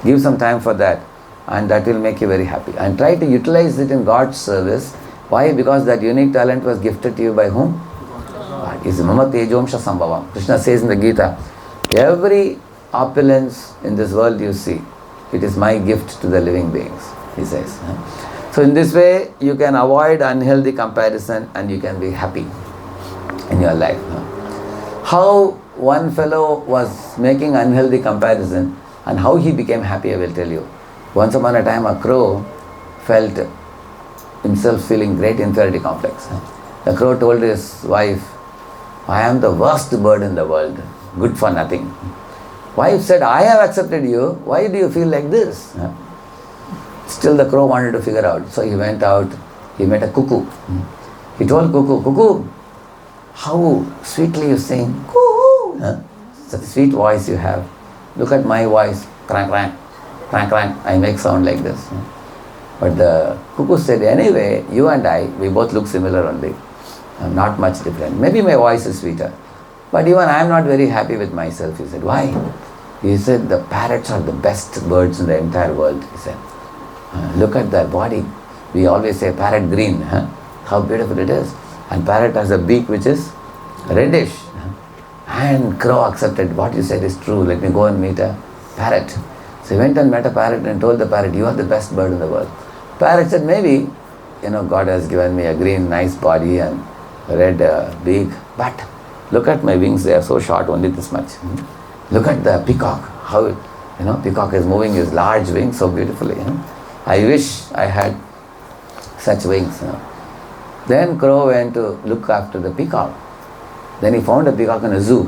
give some time for that, and that will make you very happy. And try to utilize it in God's service. Why? Because that unique talent was gifted to you by whom? God. Is Mama Tejomsha Sambhavam. Krishna says in the Gita, every opulence in this world you see, it is my gift to the living beings, he says. So in this way, you can avoid unhealthy comparison and you can be happy in your life. How one fellow was making unhealthy comparison and how he became happy, I will tell you. Once upon a time, a crow felt himself feeling great inferiority complex. The crow told his wife, I am the worst bird in the world, good for nothing. Wife said, I have accepted you, why do you feel like this? Still the crow wanted to figure out. So he went out, he met a cuckoo. He told cuckoo, how sweetly you sing. Cuckoo. Such a sweet voice you have. Look at my voice. Crank, crank, crank, crank. I make sound like this. But the cuckoo said, anyway, you and I, we both look similar only. Not much different. Maybe my voice is sweeter. But even I am not very happy with myself. He said, why? He said, the parrots are the best birds in the entire world. He said, look at their body. We always say parrot green. How beautiful it is. And parrot has a beak which is reddish. And crow accepted, what you said is true. Let me go and meet a parrot. So he went and met a parrot and told the parrot, you are the best bird in the world. Parrot said, maybe, God has given me a green, nice body and red beak. But look at my wings, they are so short, only this much. Look at the peacock. How, peacock is moving his large wings so beautifully. I wish I had such wings. Then crow went to look after the peacock. Then he found a peacock in a zoo.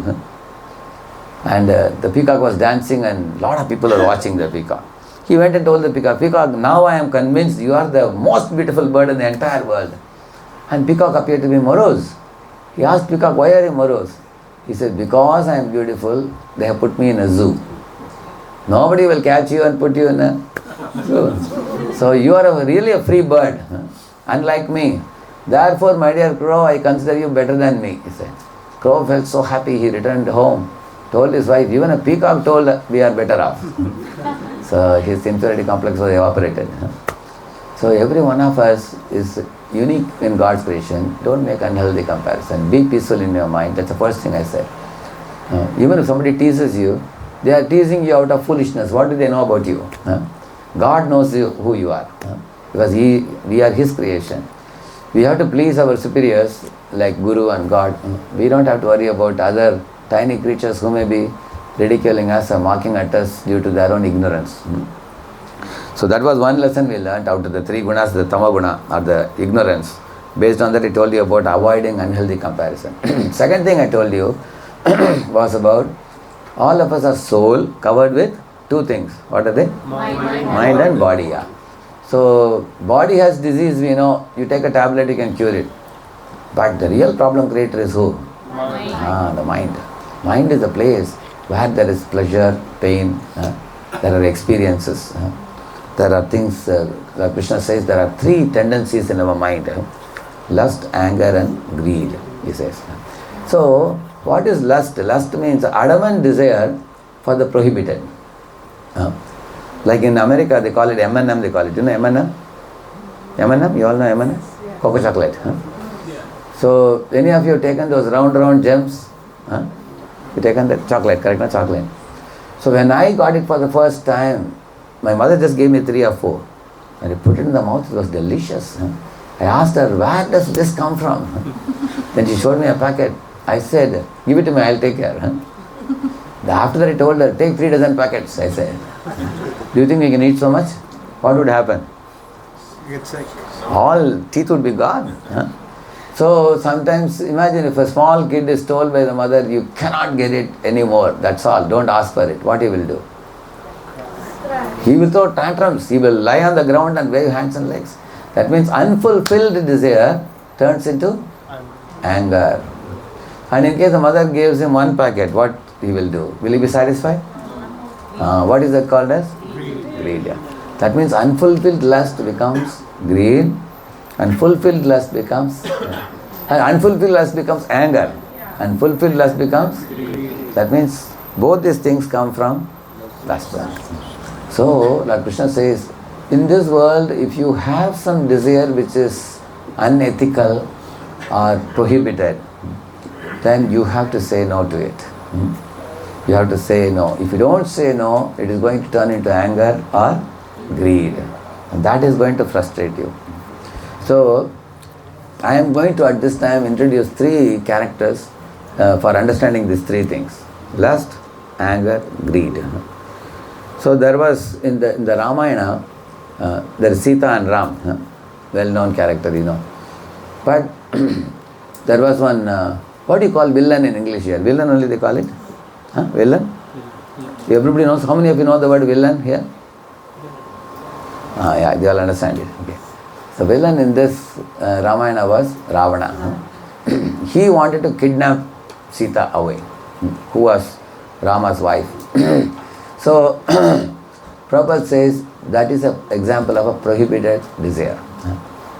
And the peacock was dancing and a lot of people are watching the peacock. He went and told the peacock, now I am convinced you are the most beautiful bird in the entire world. And peacock appeared to be morose. He asked peacock, why are you morose? He said, because I am beautiful, they have put me in a zoo. Nobody will catch you and put you in a zoo. So you are really a free bird, unlike me. Therefore, my dear crow, I consider you better than me, he said. Crow felt so happy, he returned home, told his wife, even a peacock told we are better off. So his inferiority complex was evaporated. So every one of us is unique in God's creation. Don't make unhealthy comparison. Be peaceful in your mind. That's the first thing I said. Even if somebody teases you, they are teasing you out of foolishness. What do they know about you? God knows who you are. Because we are His creation. We have to please our superiors like Guru and God. We don't have to worry about other tiny creatures who may be ridiculing us or mocking at us due to their own ignorance. So that was one lesson we learned out of the three gunas, the tamaguna or the ignorance. Based on that, I told you about avoiding unhealthy comparison. Second thing I told you was about all of us are soul covered with two things. What are they? Mind and body. Yeah. So body has disease, we know. You take a tablet, you can cure it. But the real problem creator is who? The mind. Mind is a place where there is pleasure, pain, there are experiences. There are things, Krishna says there are three tendencies in our mind. Lust, anger and greed, he says. So, what is lust? Lust means adamant desire for the prohibited. Like in America, they call it M&M, they call it. You know M&M? M&M? You all know M&M? Yeah. Cocoa chocolate. So, any of you have taken those round gems? You taken that chocolate, correct? No, chocolate. So, when I got it for the first time, my mother just gave me 3 or 4. And I put it in the mouth, it was delicious. I asked her, where does this come from? Then she showed me a packet. I said, give it to me, I'll take care. After that I told her, take 3 dozen packets, I said. Do you think we can eat so much? What would happen? It's like All teeth would be gone. So sometimes imagine if a small kid is told by the mother, you cannot get it anymore, that's all, don't ask for it. What he will do? He will throw tantrums, he will lie on the ground and wave hands and legs. That means unfulfilled desire turns into anger. And in case the mother gives him 1 packet, what he will do? Will he be satisfied? What is that called as? Greed. Yeah. That means unfulfilled lust becomes greed, and fulfilled lust becomes unfulfilled lust becomes anger, and fulfilled lust becomes greed. That means both these things come from lust. So Lord Krishna says, in this world, if you have some desire which is unethical or prohibited, then you have to say no to it. You have to say no. If you don't say no, it is going to turn into anger or greed. And that is going to frustrate you. So, I am going to at this time introduce 3 characters for understanding these 3 things. Lust, anger, greed. So there was in the Ramayana, there is Sita and Ram, well-known character, you know. But there was one, what do you call villain in English here? Villain only they call it? Villain? Everybody knows. How many of you know the word villain here? Yeah, they all understand it. Okay. So villain in this Ramayana was Ravana. He wanted to kidnap Sita away, who was Rama's wife. So Prabhupada says that is an example of a prohibited desire.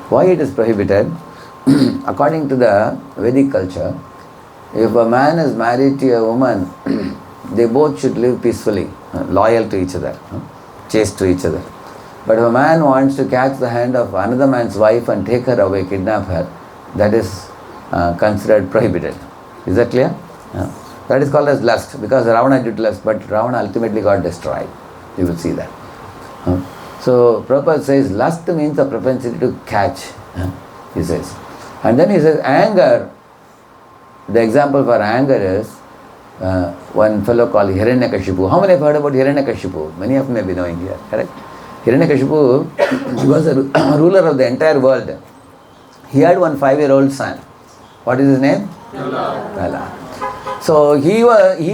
Why it is prohibited? According to the Vedic culture, if a man is married to a woman, they both should live peacefully, loyal to each other, chaste to each other. But if a man wants to catch the hand of another man's wife and take her away, kidnap her, that is considered prohibited. Is that clear? That is called as lust, because Ravana did lust, but Ravana ultimately got destroyed. You will see that. So Prabhupada says lust means the propensity to catch, he says. And then he says anger, the example for anger is one fellow called Hiranyakashipu. How many have heard about Hiranyakashipu? Many of you may be knowing here, correct? Hiranyakashipu, he was a ruler of the entire world. He had one 5-year-old son. What is his name? Prahlad. So he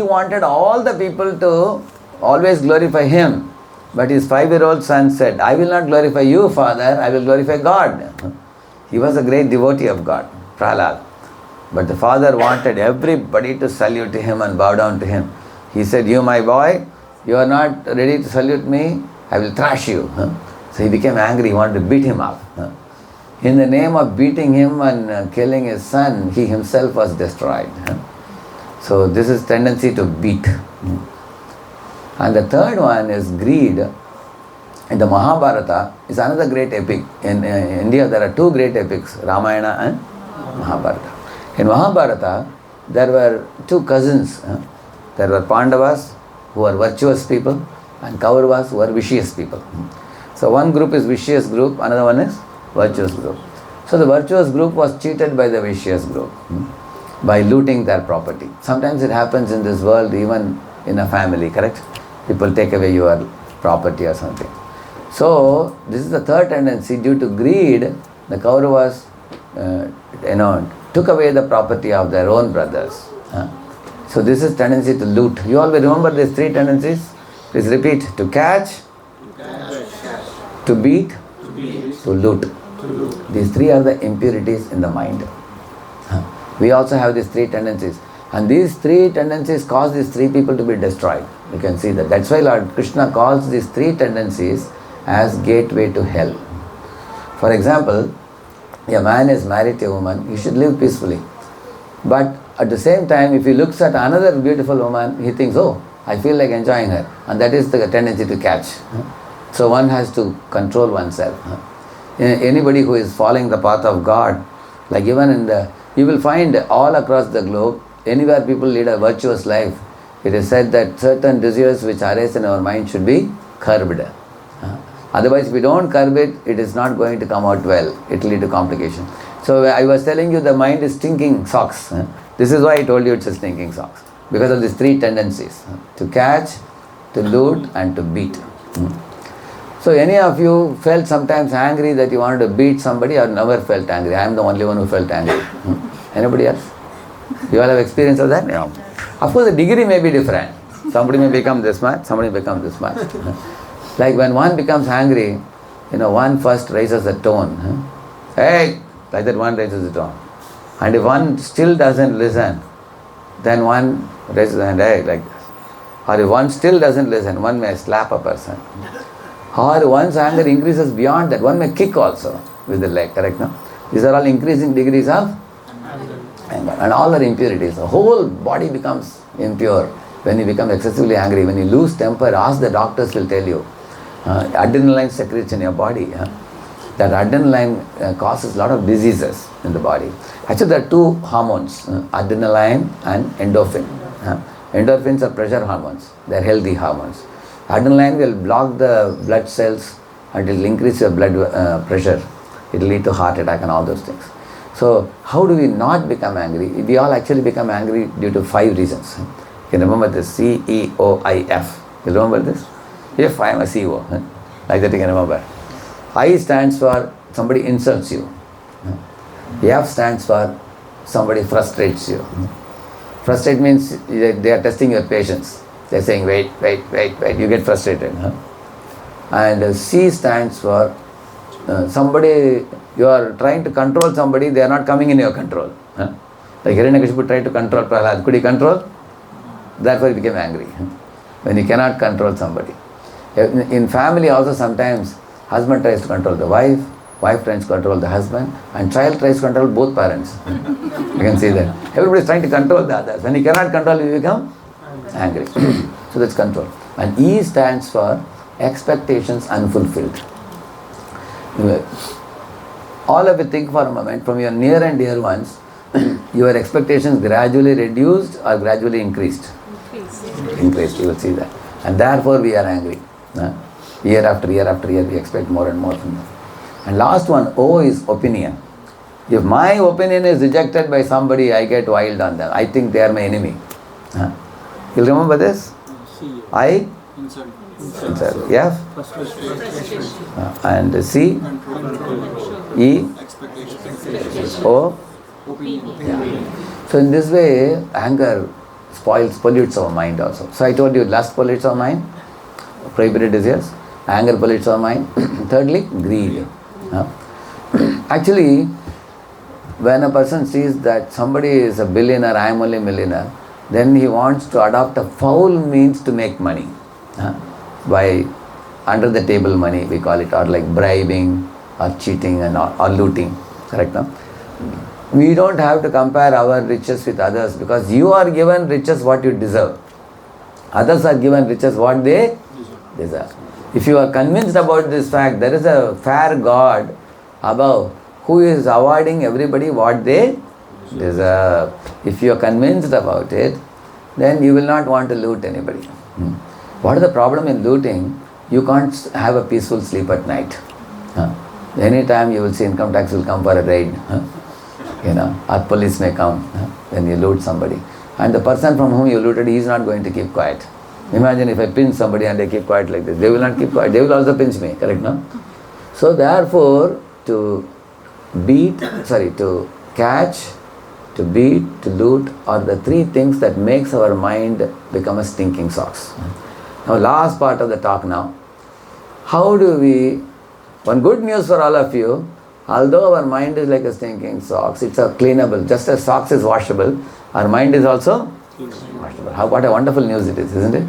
wanted all the people to always glorify him. But his 5-year-old son said, I will not glorify you, Father, I will glorify God. He was a great devotee of God, Prahlad. But the father wanted everybody to salute to him and bow down to him. He said, you my boy, you are not ready to salute me, I will thrash you. So he became angry, he wanted to beat him up. In the name of beating him and killing his son, he himself was destroyed. So this is tendency to beat. And the third one is greed. In the Mahabharata is another great epic. In India there are 2 great epics, Ramayana and Mahabharata. In Mahabharata there were 2 cousins. There were Pandavas, who are virtuous people, and Kauravas, who are vicious people. So one group is vicious group, another one is virtuous group. So the virtuous group was cheated by the vicious group by looting their property. Sometimes it happens in this world, even in a family, correct? People take away your property or something. So this is the third tendency. Due to greed, the Kauravas took away the property of their own brothers. So this is tendency to loot. You all will remember these 3 tendencies? Please repeat. To catch, to beat, to loot. These 3 are the impurities in the mind. We also have these 3 tendencies. And these 3 tendencies cause these 3 people to be destroyed. You can see that. That's why Lord Krishna calls these 3 tendencies as gateway to hell. For example, a man is married to a woman, he should live peacefully. But at the same time, if he looks at another beautiful woman, he thinks, oh, I feel like enjoying her. And that is the tendency to catch. So one has to control oneself. Anybody who is following the path of God, like even you will find all across the globe, anywhere people lead a virtuous life, it is said that certain desires which arise in our mind should be curbed. Otherwise, if we don't curb it, it is not going to come out well. It will lead to complication. So I was telling you the mind is stinking socks. This is why I told you it's a stinking socks. Because of these three tendencies. To catch, to loot and to beat. So any of you felt sometimes angry that you wanted to beat somebody or never felt angry? I am the only one who felt angry. Anybody else? You all have experience of that? Yeah. Of course the degree may be different. Somebody may become this much, somebody may become this much. Like when one becomes angry, one first raises the tone. Hey! Like that one raises the tone. And if one still doesn't listen, then one raises the hand, hey, like this. Or if one still doesn't listen, one may slap a person. Or once anger increases beyond that, one may kick also with the leg, correct? No? These are all increasing degrees of anger. And all are impurities. The whole body becomes impure when you become excessively angry. When you lose temper, ask the doctors will tell you. Adrenaline secretes in your body. That adrenaline causes a lot of diseases in the body. Actually, there are two hormones, adrenaline and endorphin. Endorphins are pleasure hormones. They are healthy hormones. Adrenaline will block the blood cells and it will increase your blood pressure. It will lead to heart attack and all those things. So, how do we not become angry? We all actually become angry due to 5 reasons. You can remember this, CEOIF. You remember this? If I am a CEO, like that you can remember. I stands for somebody insults you. F stands for somebody frustrates you. Frustrate means they are testing your patience. They are saying wait. You get frustrated. And C stands for somebody, you are trying to control somebody, they are not coming in your control. Like Hiranyakashipu tried to control Prahlad. Could he control? Therefore he became angry. When he cannot control somebody. In family also sometimes husband tries to control the wife tries to control the husband, and child tries to control both parents. You can see that. Everybody is trying to control the others. When he cannot control, he become angry. So that's control. And E stands for expectations unfulfilled. All of you think for a moment, from your near and dear ones, your expectations gradually reduced or gradually increased? Increased, you will see that. And therefore we are angry. Year after year after year we expect more and more from them. And last one, O is opinion. If my opinion is rejected by somebody, I get wild on them. I think they are my enemy. You'll remember this? I? Insult. F? And C? E? O? Yeah. So in this way, anger pollutes our mind also. So I told you, lust pollutes our mind, prohibited desires, anger pollutes our mind. Thirdly, greed. Actually, when a person sees that somebody is a billionaire, I am only a millionaire, then he wants to adopt a foul means to make money. By under the table money, we call it, or like bribing or cheating and or looting. Correct? No? We don't have to compare our riches with others, because you are given riches what you deserve. Others are given riches what they deserve. If you are convinced about this fact, there is a fair God above who is awarding everybody what they deserve. If you are convinced about it, then you will not want to loot anybody. What is the problem in looting? You can't have a peaceful sleep at night. Anytime you will see income tax will come for a raid. Or police may come when you loot somebody. And the person from whom you looted, he is not going to keep quiet. Imagine if I pinch somebody and they keep quiet like this. They will not keep quiet. They will also pinch me. Correct, no? So therefore, to catch, to beat, to loot are the 3 things that makes our mind become a stinking socks. Now last part of the talk now. How do we, one good news for all of you, although our mind is like a stinking socks, it's a cleanable. Just as socks is washable, our mind is also washable. What a wonderful news it is, isn't it?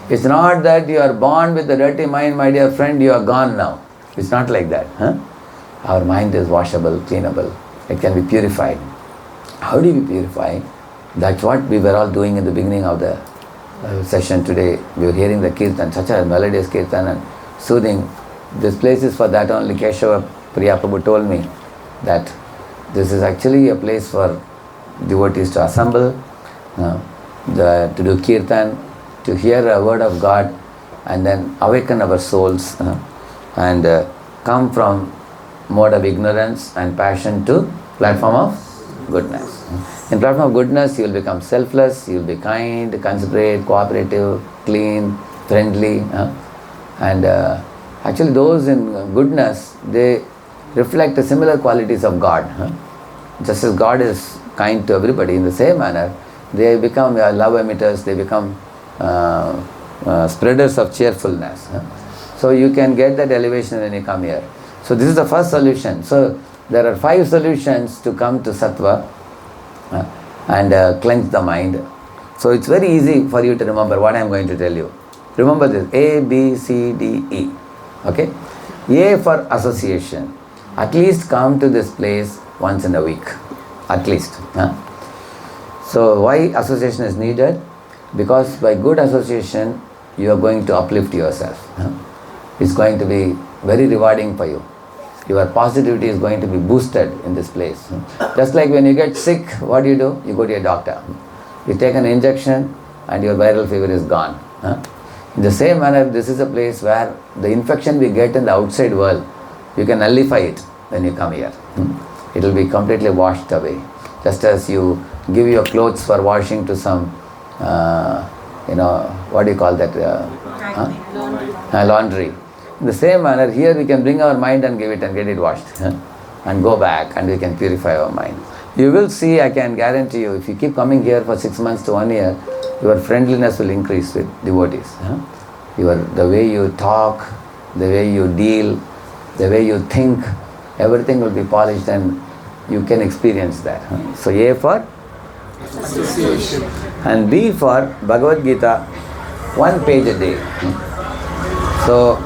It's not that you are born with a dirty mind, my dear friend, you are gone now. It's not like that. Our mind is washable, cleanable. It can be purified. How do we purify? That's what we were all doing in the beginning of the session today. We were hearing the kirtan, such a melodious kirtan and soothing. This place is for that only. Keshava Priya Prabhu told me that this is actually a place for devotees to assemble, to do kirtan, to hear a word of God and then awaken our souls. and come from mode of ignorance and passion to platform of goodness. In platform of goodness, you will become selfless, you will be kind, considerate, cooperative, clean, friendly. And actually those in goodness, they reflect the similar qualities of God. Just as God is kind to everybody, in the same manner, they become love emitters, they become spreaders of cheerfulness. So you can get that elevation when you come here. So this is the first solution. So there are 5 solutions to come to sattva and cleanse the mind. So it's very easy for you to remember what I am going to tell you. Remember this: A, B, C, D, E. Okay? A for association. At least come to this place once in a week. At least. So why association is needed? Because by good association, you are going to uplift yourself. It's going to be very rewarding for you. Your positivity is going to be boosted in this place. Just like when you get sick, what do? You go to a doctor. You take an injection and your viral fever is gone. In the same manner, this is a place where the infection we get in the outside world, you can nullify it when you come here. It will be completely washed away. Just as you give your clothes for washing to some, what do you call that? Laundry. In the same manner, here we can bring our mind and give it and get it washed and go back, and we can purify our mind. You will see, I can guarantee you, if you keep coming here for 6 months to 1 year, your friendliness will increase with devotees. The way you talk, the way you deal, the way you think, everything will be polished and you can experience that. So A for association and B for Bhagavad Gita, 1 page a day. So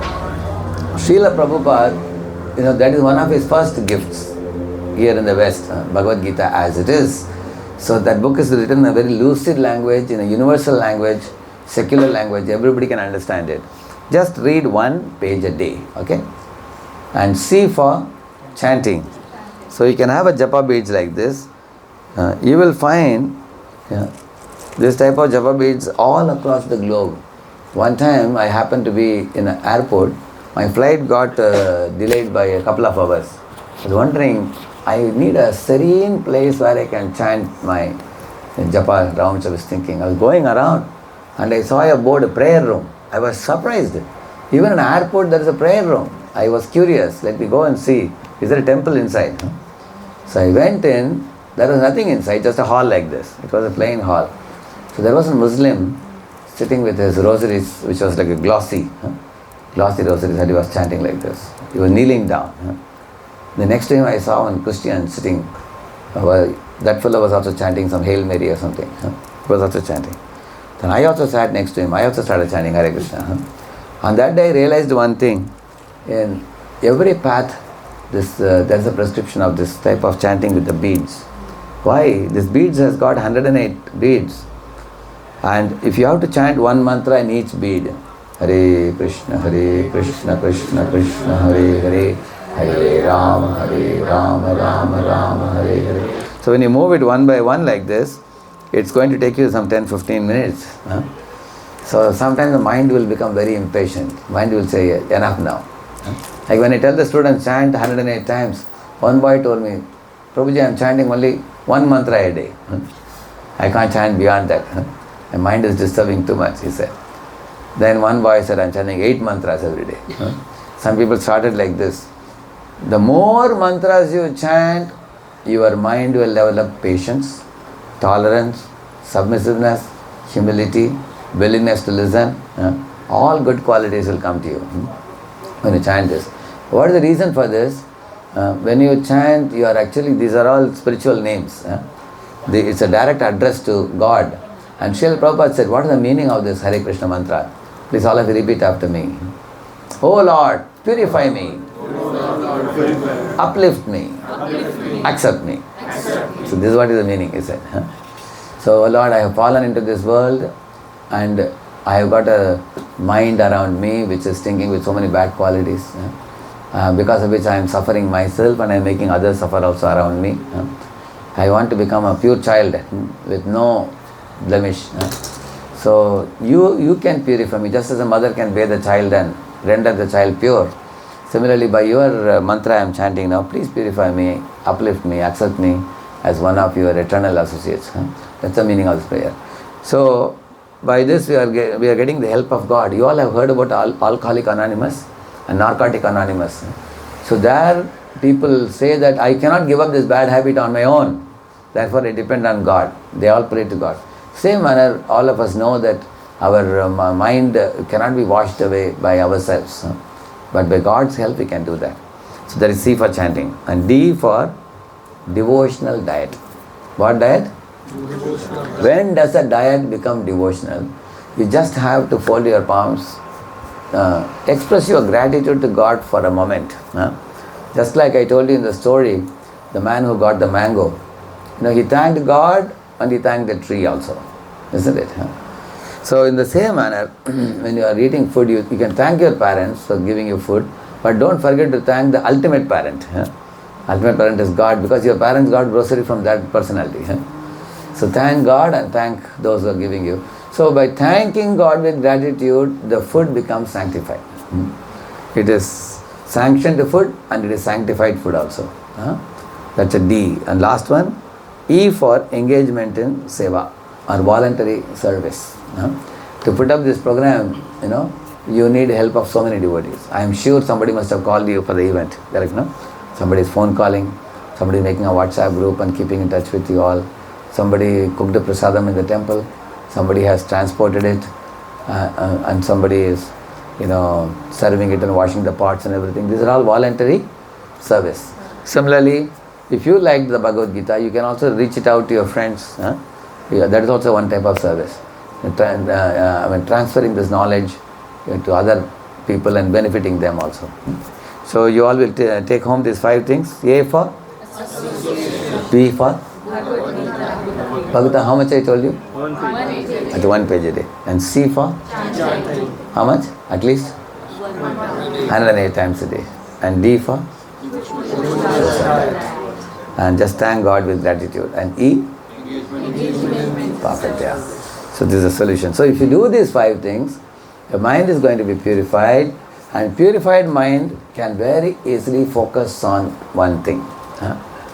Srila Prabhupada, that is one of his first gifts here in the West, Bhagavad Gita as it is. So that book is written in a very lucid language, in a universal language, secular language, everybody can understand it. Just read 1 page a day, okay? And C for chanting. So you can have a japa beads like this. You will find this type of japa beads all across the globe. One time I happened to be in an airport. My flight got delayed by a couple of hours. I was wondering, I need a serene place where I can chant my japa rounds. I was thinking. I was going around and I saw a board, a prayer room. I was surprised. Even in an airport there is a prayer room. I was curious. Let me go and see. Is there a temple inside? So I went in. There was nothing inside, just a hall like this. It was a plain hall. So there was a Muslim sitting with his rosaries, which was like a glossy rosaries, and he was chanting like this. He was kneeling down. The next time I saw one Christian sitting, that fellow was also chanting some Hail Mary or something. He was also chanting. Then I also sat next to him. I also started chanting Hare Krishna. On that day I realized one thing. In every path, there is a prescription of this type of chanting with the beads. Why? This beads has got 108 beads. And if you have to chant one mantra in each bead, Hare Krishna, Krishna Krishna, Hare Hare, Hare Rama, Rama Rama, Hare Hare. So when you move it one by one like this, it's going to take you some 10-15 minutes. So sometimes the mind will become very impatient. Mind will say, enough now. Like when I tell the students chant 108 times, one boy told me, Prabhuji, I am chanting only 1 mantra a day. I can't chant beyond that. My mind is disturbing too much, he said. Then one boy said, I am chanting 8 mantras every day. Some people started like this. The more mantras you chant, your mind will develop patience, tolerance, submissiveness, humility, willingness to listen. All good qualities will come to you when you chant this. What is the reason for this? When you chant, you are actually, these are all spiritual names. It's a direct address to God. And Srila Prabhupada said, what is the meaning of this Hare Krishna mantra? Please all of you repeat after me. Oh Lord, purify me. Uplift me. Accept me. So this is what is the meaning, he said. So, oh Lord, I have fallen into this world and I have got a mind around me which is thinking with so many bad qualities, because of which I am suffering myself and I am making others suffer also around me. I want to become a pure child with no blemish. So you can purify me, just as a mother can bathe the child and render the child pure. Similarly, by your mantra I am chanting now, please purify me, uplift me, accept me as one of your eternal associates. That's the meaning of this prayer. So, by this we are getting the help of God. You all have heard about Alcoholic Anonymous and Narcotic Anonymous. So there people say that I cannot give up this bad habit on my own. Therefore I depend on God. They all pray to God. Same manner, all of us know that our mind cannot be washed away by ourselves. But by God's help we can do that. So there is C for chanting. And D for devotional diet. What diet? When does a diet become devotional? You just have to fold your palms, express your gratitude to God for a moment. Just like I told you in the story, the man who got the mango, he thanked God and he thanked the tree also, isn't it? So in the same manner, when you are eating food, you can thank your parents for giving you food, but don't forget to thank the ultimate parent. Ultimate parent is God, because your parents got grocery from that personality. So thank God and thank those who are giving you. So by thanking God with gratitude, the food becomes sanctified. It is sanctioned food and it is sanctified food also. That's a D. And last one, E for engagement in seva or voluntary service. To put up this program, you need help of so many devotees. I am sure somebody must have called you for the event. Correct, no? Somebody is phone calling, somebody is making a WhatsApp group and keeping in touch with you all. Somebody cooked a prasadam in the temple, somebody has transported it, and somebody is, serving it and washing the pots and everything. These are all voluntary service. Similarly, if you liked the Bhagavad Gita, you can also reach it out to your friends. That is also one type of service. Transferring this knowledge to other people and benefiting them also. So you all will take home these 5 things. A for? B for? Bhagavata, how much I told you? 1 page. At 1 page a day. And C for? How much? At least? 108 times a day. And D for? And just thank God with gratitude. And E? Perfect, yeah. So this is a solution. So if you do these 5 things, your mind is going to be purified, and purified mind can very easily focus on one thing.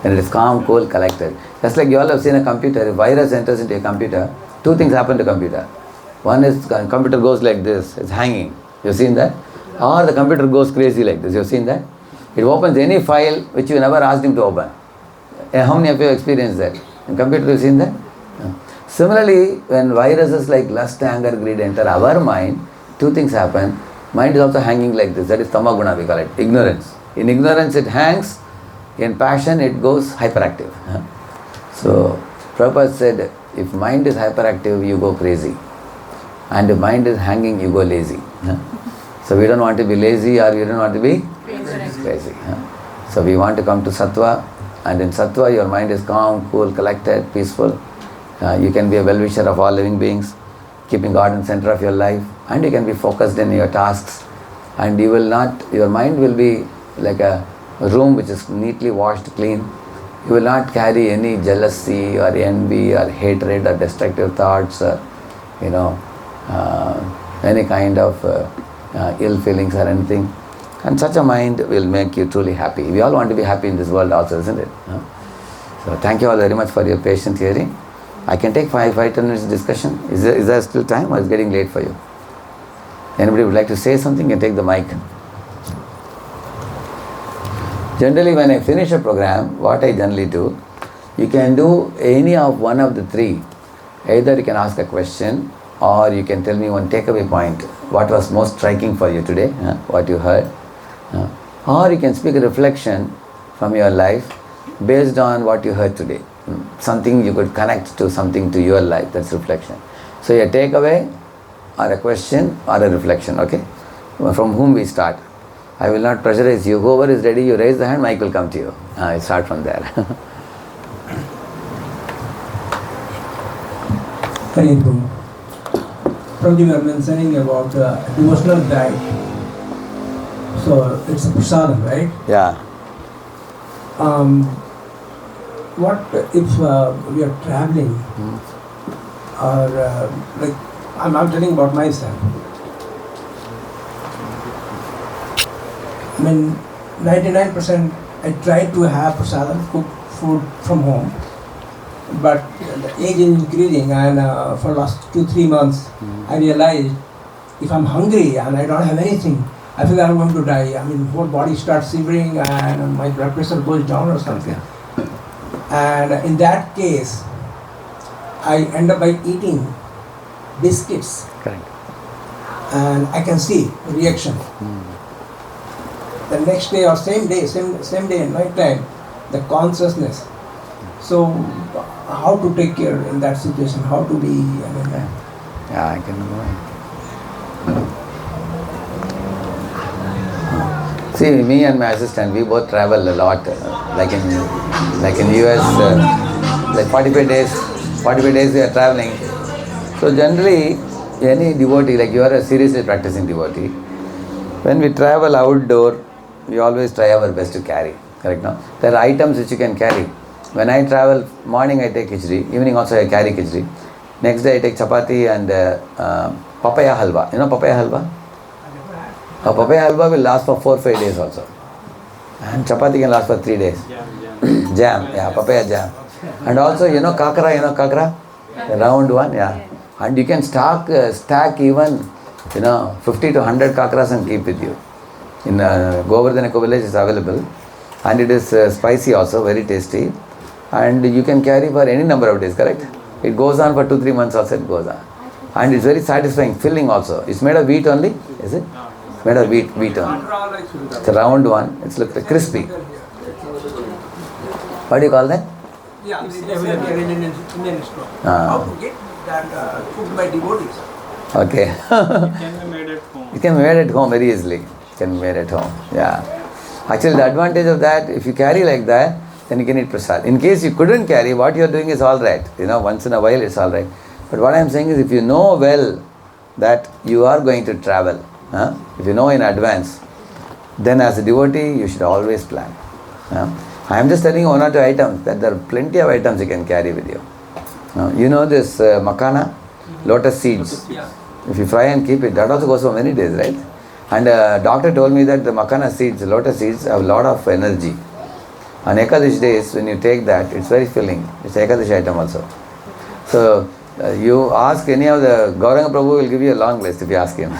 When it is calm, cool, collected. Just like you all have seen a computer, if virus enters into a computer, 2 things happen to computer. One is the computer goes like this, it's hanging. You've seen that? Or the computer goes crazy like this. You've seen that? It opens any file which you never asked him to open. How many of you have experienced that? In computer, you've seen that? Similarly, when viruses like lust, anger, greed enter our mind, 2 things happen. Mind is also hanging like this. That is tamaguna, we call it. Ignorance. In ignorance it hangs. In passion it goes hyperactive. So Prabhupada said, if mind is hyperactive, you go crazy. And if mind is hanging, you go lazy. So we don't want to be lazy, or we don't want to be crazy. So we want to come to sattva, and in sattva your mind is calm, cool, collected, peaceful. You can be a well-wisher of all living beings, keeping God in the center of your life, and you can be focused in your tasks, and your mind will be like a room which is neatly washed, clean. You will not carry any jealousy or envy or hatred or destructive thoughts or any kind of ill feelings or anything. And such a mind will make you truly happy. We all want to be happy in this world also, isn't it? So thank you all very much for your patient hearing. I can take 5-10 minutes discussion. Is there still time, or is it getting late for you? Anybody would like to say something, can take the mic. Generally, when I finish a program, what I generally do, you can do any of one of the 3. Either you can ask a question, or you can tell me one takeaway point. What was most striking for you today? What you heard? Or you can speak a reflection from your life based on what you heard today. Something you could connect to something to your life, that's reflection. So a takeaway, or a question, or a reflection, okay? From whom we start? I will not pressurize you. Whoever is ready, you raise the hand, mic will come to you. I start from there. From you were mentioning about devotional diet. So it's a prasadam, right? Yeah. What if we are traveling, or like I'm telling about myself. I mean, 99% I try to have prasadam, cook food from home. But the age is increasing, and for last 2-3 months, I realized if I'm hungry and I don't have anything, I feel I'm going to die. I mean, whole body starts shivering and my blood pressure goes down or something. And in that case, I end up by eating biscuits. Correct. And I can see reaction. The next day or same day at night time, the consciousness. So, how to take care in that situation? How to be? Yeah, I can go. See, me and my assistant, we both travel a lot. Like in US, like 45 days we are traveling. So generally, any devotee, like you are a seriously practicing devotee, when we travel outdoor, we always try our best to carry. Correct? No? There are items which you can carry. When I travel, morning I take khichdi, evening also I carry khichdi. Next day I take chapati and papaya halwa. You know papaya halwa? Papaya halwa will last for 4-5 days also. And chapati can last for 3 days. Jam, yeah, papaya jam. And also, you know kakra? The round one, yeah. And you can stack even, 50 to 100 kakras and keep with you. In Govardhan Eco Village is available. And it is spicy also, very tasty. And you can carry for any number of days, correct? It goes on for 2-3 months also, it goes on. And it's very satisfying, filling also. It's made of wheat only, is it? It's made of wheat only. It's a round one, it's like crispy. What do you call that? Yeah, it's available in Indian store. How to get that cooked by devotees? Okay. It can be made at home. It can be made at home very easily. It can be made at home, yeah. Actually, the advantage of that, if you carry like that, then you can eat prasad. In case you couldn't carry, what you are doing is all right. Once in a while it's all right. But what I am saying is, if you know well that you are going to travel, if you know in advance, then as a devotee, you should always plan. I am just telling you 1 or 2 items, that there are plenty of items you can carry with you. You know this makana, lotus seeds. If you fry and keep it, that also goes for many days, right? And doctor told me that the makana seeds, lotus seeds, have a lot of energy. On Ekadashi days, when you take that, it's very filling. It's Ekadashi item also. So, you ask any of the Gauranga Prabhu will give you a long list if you ask him.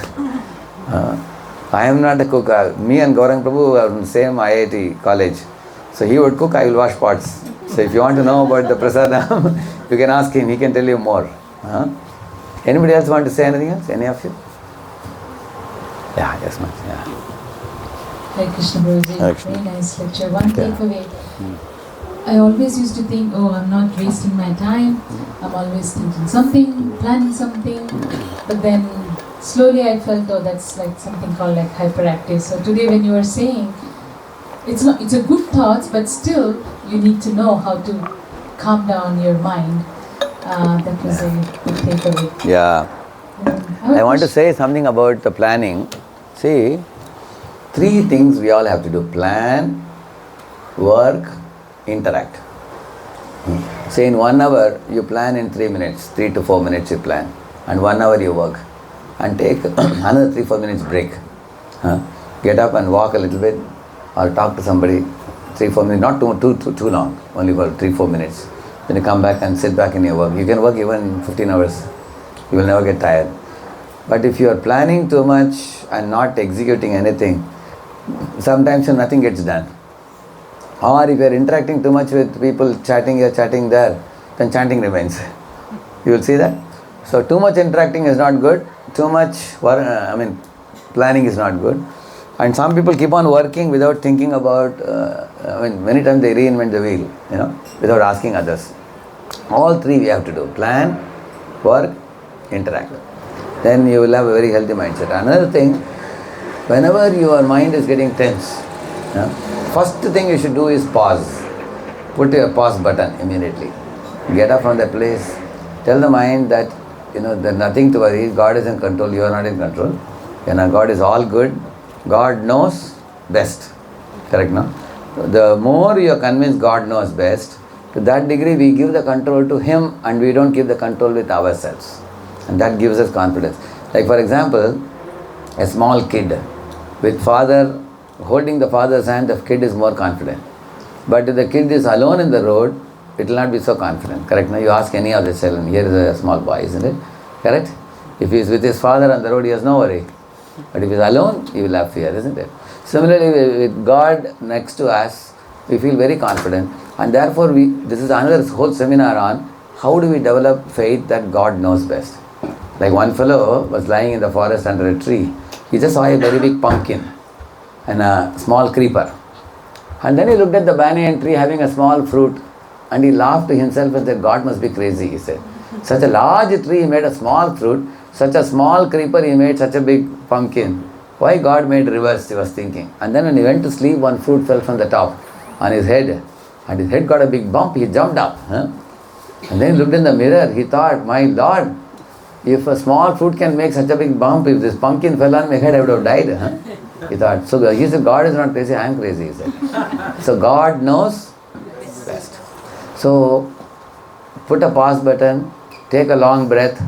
I am not a cook. Me and Gauranga Prabhu are in the same IIT college. So he would cook, I will wash pots. So if you want to know about the prasadam, you can ask him, he can tell you more. Anybody else want to say anything else? Any of you? Yeah, yes ma'am. Yeah. Hare Krishna Guruji, very nice lecture. One takeaway. I always used to think, I'm not wasting my time. I'm always thinking something, planning something. But then slowly I felt, that's like something called like hyperactive. So today when you were saying, it's a good thoughts, but still you need to know how to calm down your mind. That was a good takeaway. Yeah. I want to say something about the planning. See, 3 things we all have to do: plan, work, interact. Say in 1 hour you plan in 3 minutes, 3 to 4 minutes you plan, and 1 hour you work, and take another 3-4 minutes break. Get up and walk a little bit, or talk to somebody. 3-4 minutes, not too long, only for 3-4 minutes. Then you come back and sit back in your work. You can work even 15 hours. You will never get tired. But if you are planning too much and not executing anything, sometimes nothing gets done. Or if you are interacting too much with people, chatting here, chatting there, then chanting remains. You will see that. So too much interacting is not good. Too much planning is not good. And some people keep on working without thinking about, many times they reinvent the wheel, without asking others. All 3 we have to do: plan, work, interact. Then you will have a very healthy mindset. Another thing, whenever your mind is getting tense, first thing you should do is pause. Put your pause button immediately. Get up from that place. Tell the mind that, there's nothing to worry. God is in control. You are not in control. God is all good. God knows best. Correct, no? The more you are convinced God knows best, to that degree we give the control to Him and we don't give the control with ourselves. And that gives us confidence. Like for example, a small kid with father holding the father's hand, the kid is more confident. But if the kid is alone in the road, it will not be so confident. Correct? Now you ask any of the children, here is a small boy, isn't it? Correct? If he is with his father on the road, he has no worry. But if he is alone, he will have fear, isn't it? Similarly, with God next to us, we feel very confident. And therefore, this is another whole seminar on how do we develop faith that God knows best. Like one fellow was lying in the forest under a tree. He just saw a very big pumpkin and a small creeper. And then he looked at the banyan tree having a small fruit, and he laughed to himself and said, God must be crazy, he said. Such a large tree, he made a small fruit. Such a small creeper, he made such a big pumpkin. Why God made reverse, he was thinking. And then when he went to sleep, one fruit fell from the top on his head. And his head got a big bump, he jumped up. And then he looked in the mirror, he thought, my Lord, if a small fruit can make such a big bump, if this pumpkin fell on my head, I would have died. He thought. So he said, God is not crazy, I am crazy, he said. So God knows best. So put a pause button, take a long breath,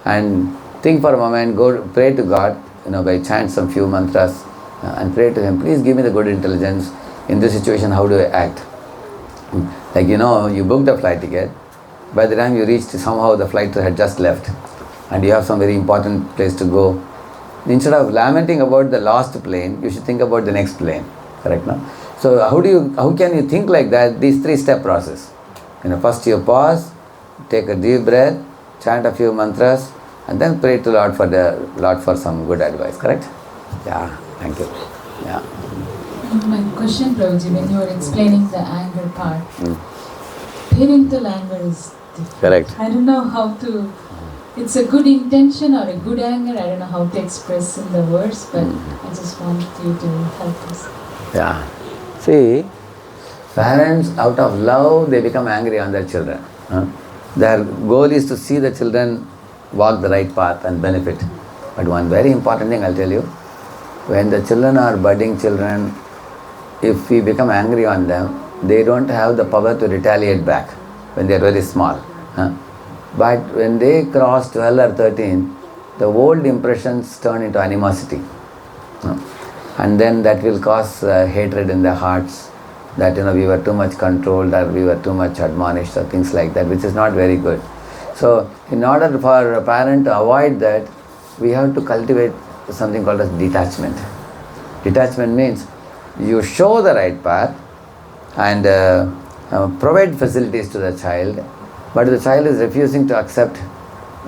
and think for a moment, go pray to God, by chant some few mantras, and pray to Him, please give me the good intelligence in this situation, how do I act? Like you booked a flight ticket, by the time you reached, somehow the flight had just left, and you have some very important place to go. Instead of lamenting about the lost plane, you should think about the next plane, correct? No? So how can you think like that? These 3-step process. First you pause, take a deep breath, chant a few mantras, and then pray to Lord for some good advice, correct? Yeah, thank you. Yeah. My question, Prabhuji, when you were explaining the anger part, parental anger is different. Correct. I don't know how to, it's a good intention or a good anger, I don't know how to express in the words, but I just want you to help us. Yeah. See, parents out of love, they become angry on their children. Their goal is to see the children walk the right path and benefit. But one very important thing I'll tell you, when the children are budding children, if we become angry on them, they don't have the power to retaliate back when they are very small. But when they cross 12 or 13, the old impressions turn into animosity. And then that will cause hatred in their hearts, that we were too much controlled or we were too much admonished or things like that, which is not very good. So in order for a parent to avoid that, we have to cultivate something called as detachment. Detachment means you show the right path and provide facilities to the child, but the child is refusing to accept.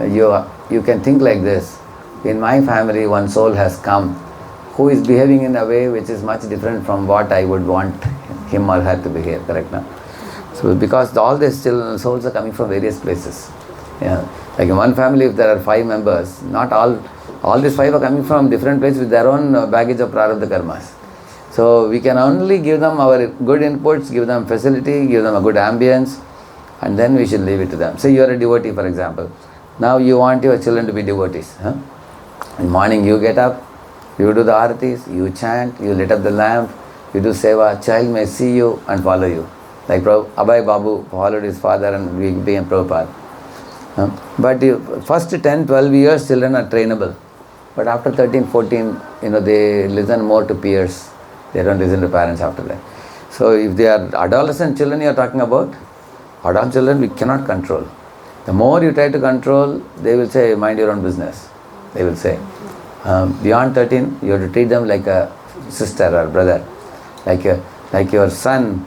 You can think like this: in my family, one soul has come who is behaving in a way which is much different from what I would want him or her to behave, correct now? So because all these children, souls are coming from various places. Yeah. Like in one family, if there are 5 members, not all these 5 are coming from different places with their own baggage of prarabdha karmas. So we can only give them our good inputs, give them facility, give them a good ambience, and then we should leave it to them. Say you are a devotee, for example. Now you want your children to be devotees. In morning you get up, you do the aratis, you chant, you lit up the lamp, you do seva. Child may see you and follow you. Like Abhay Babu followed his father and we became Prabhupada. But first 10, 12 years children are trainable. But after 13, 14, they listen more to peers. They don't listen to parents after that. So if they are adolescent children you are talking about, adult children we cannot control. The more you try to control, they will say, mind your own business. They will say. Beyond 13, you have to treat them like a sister or brother. Like your son,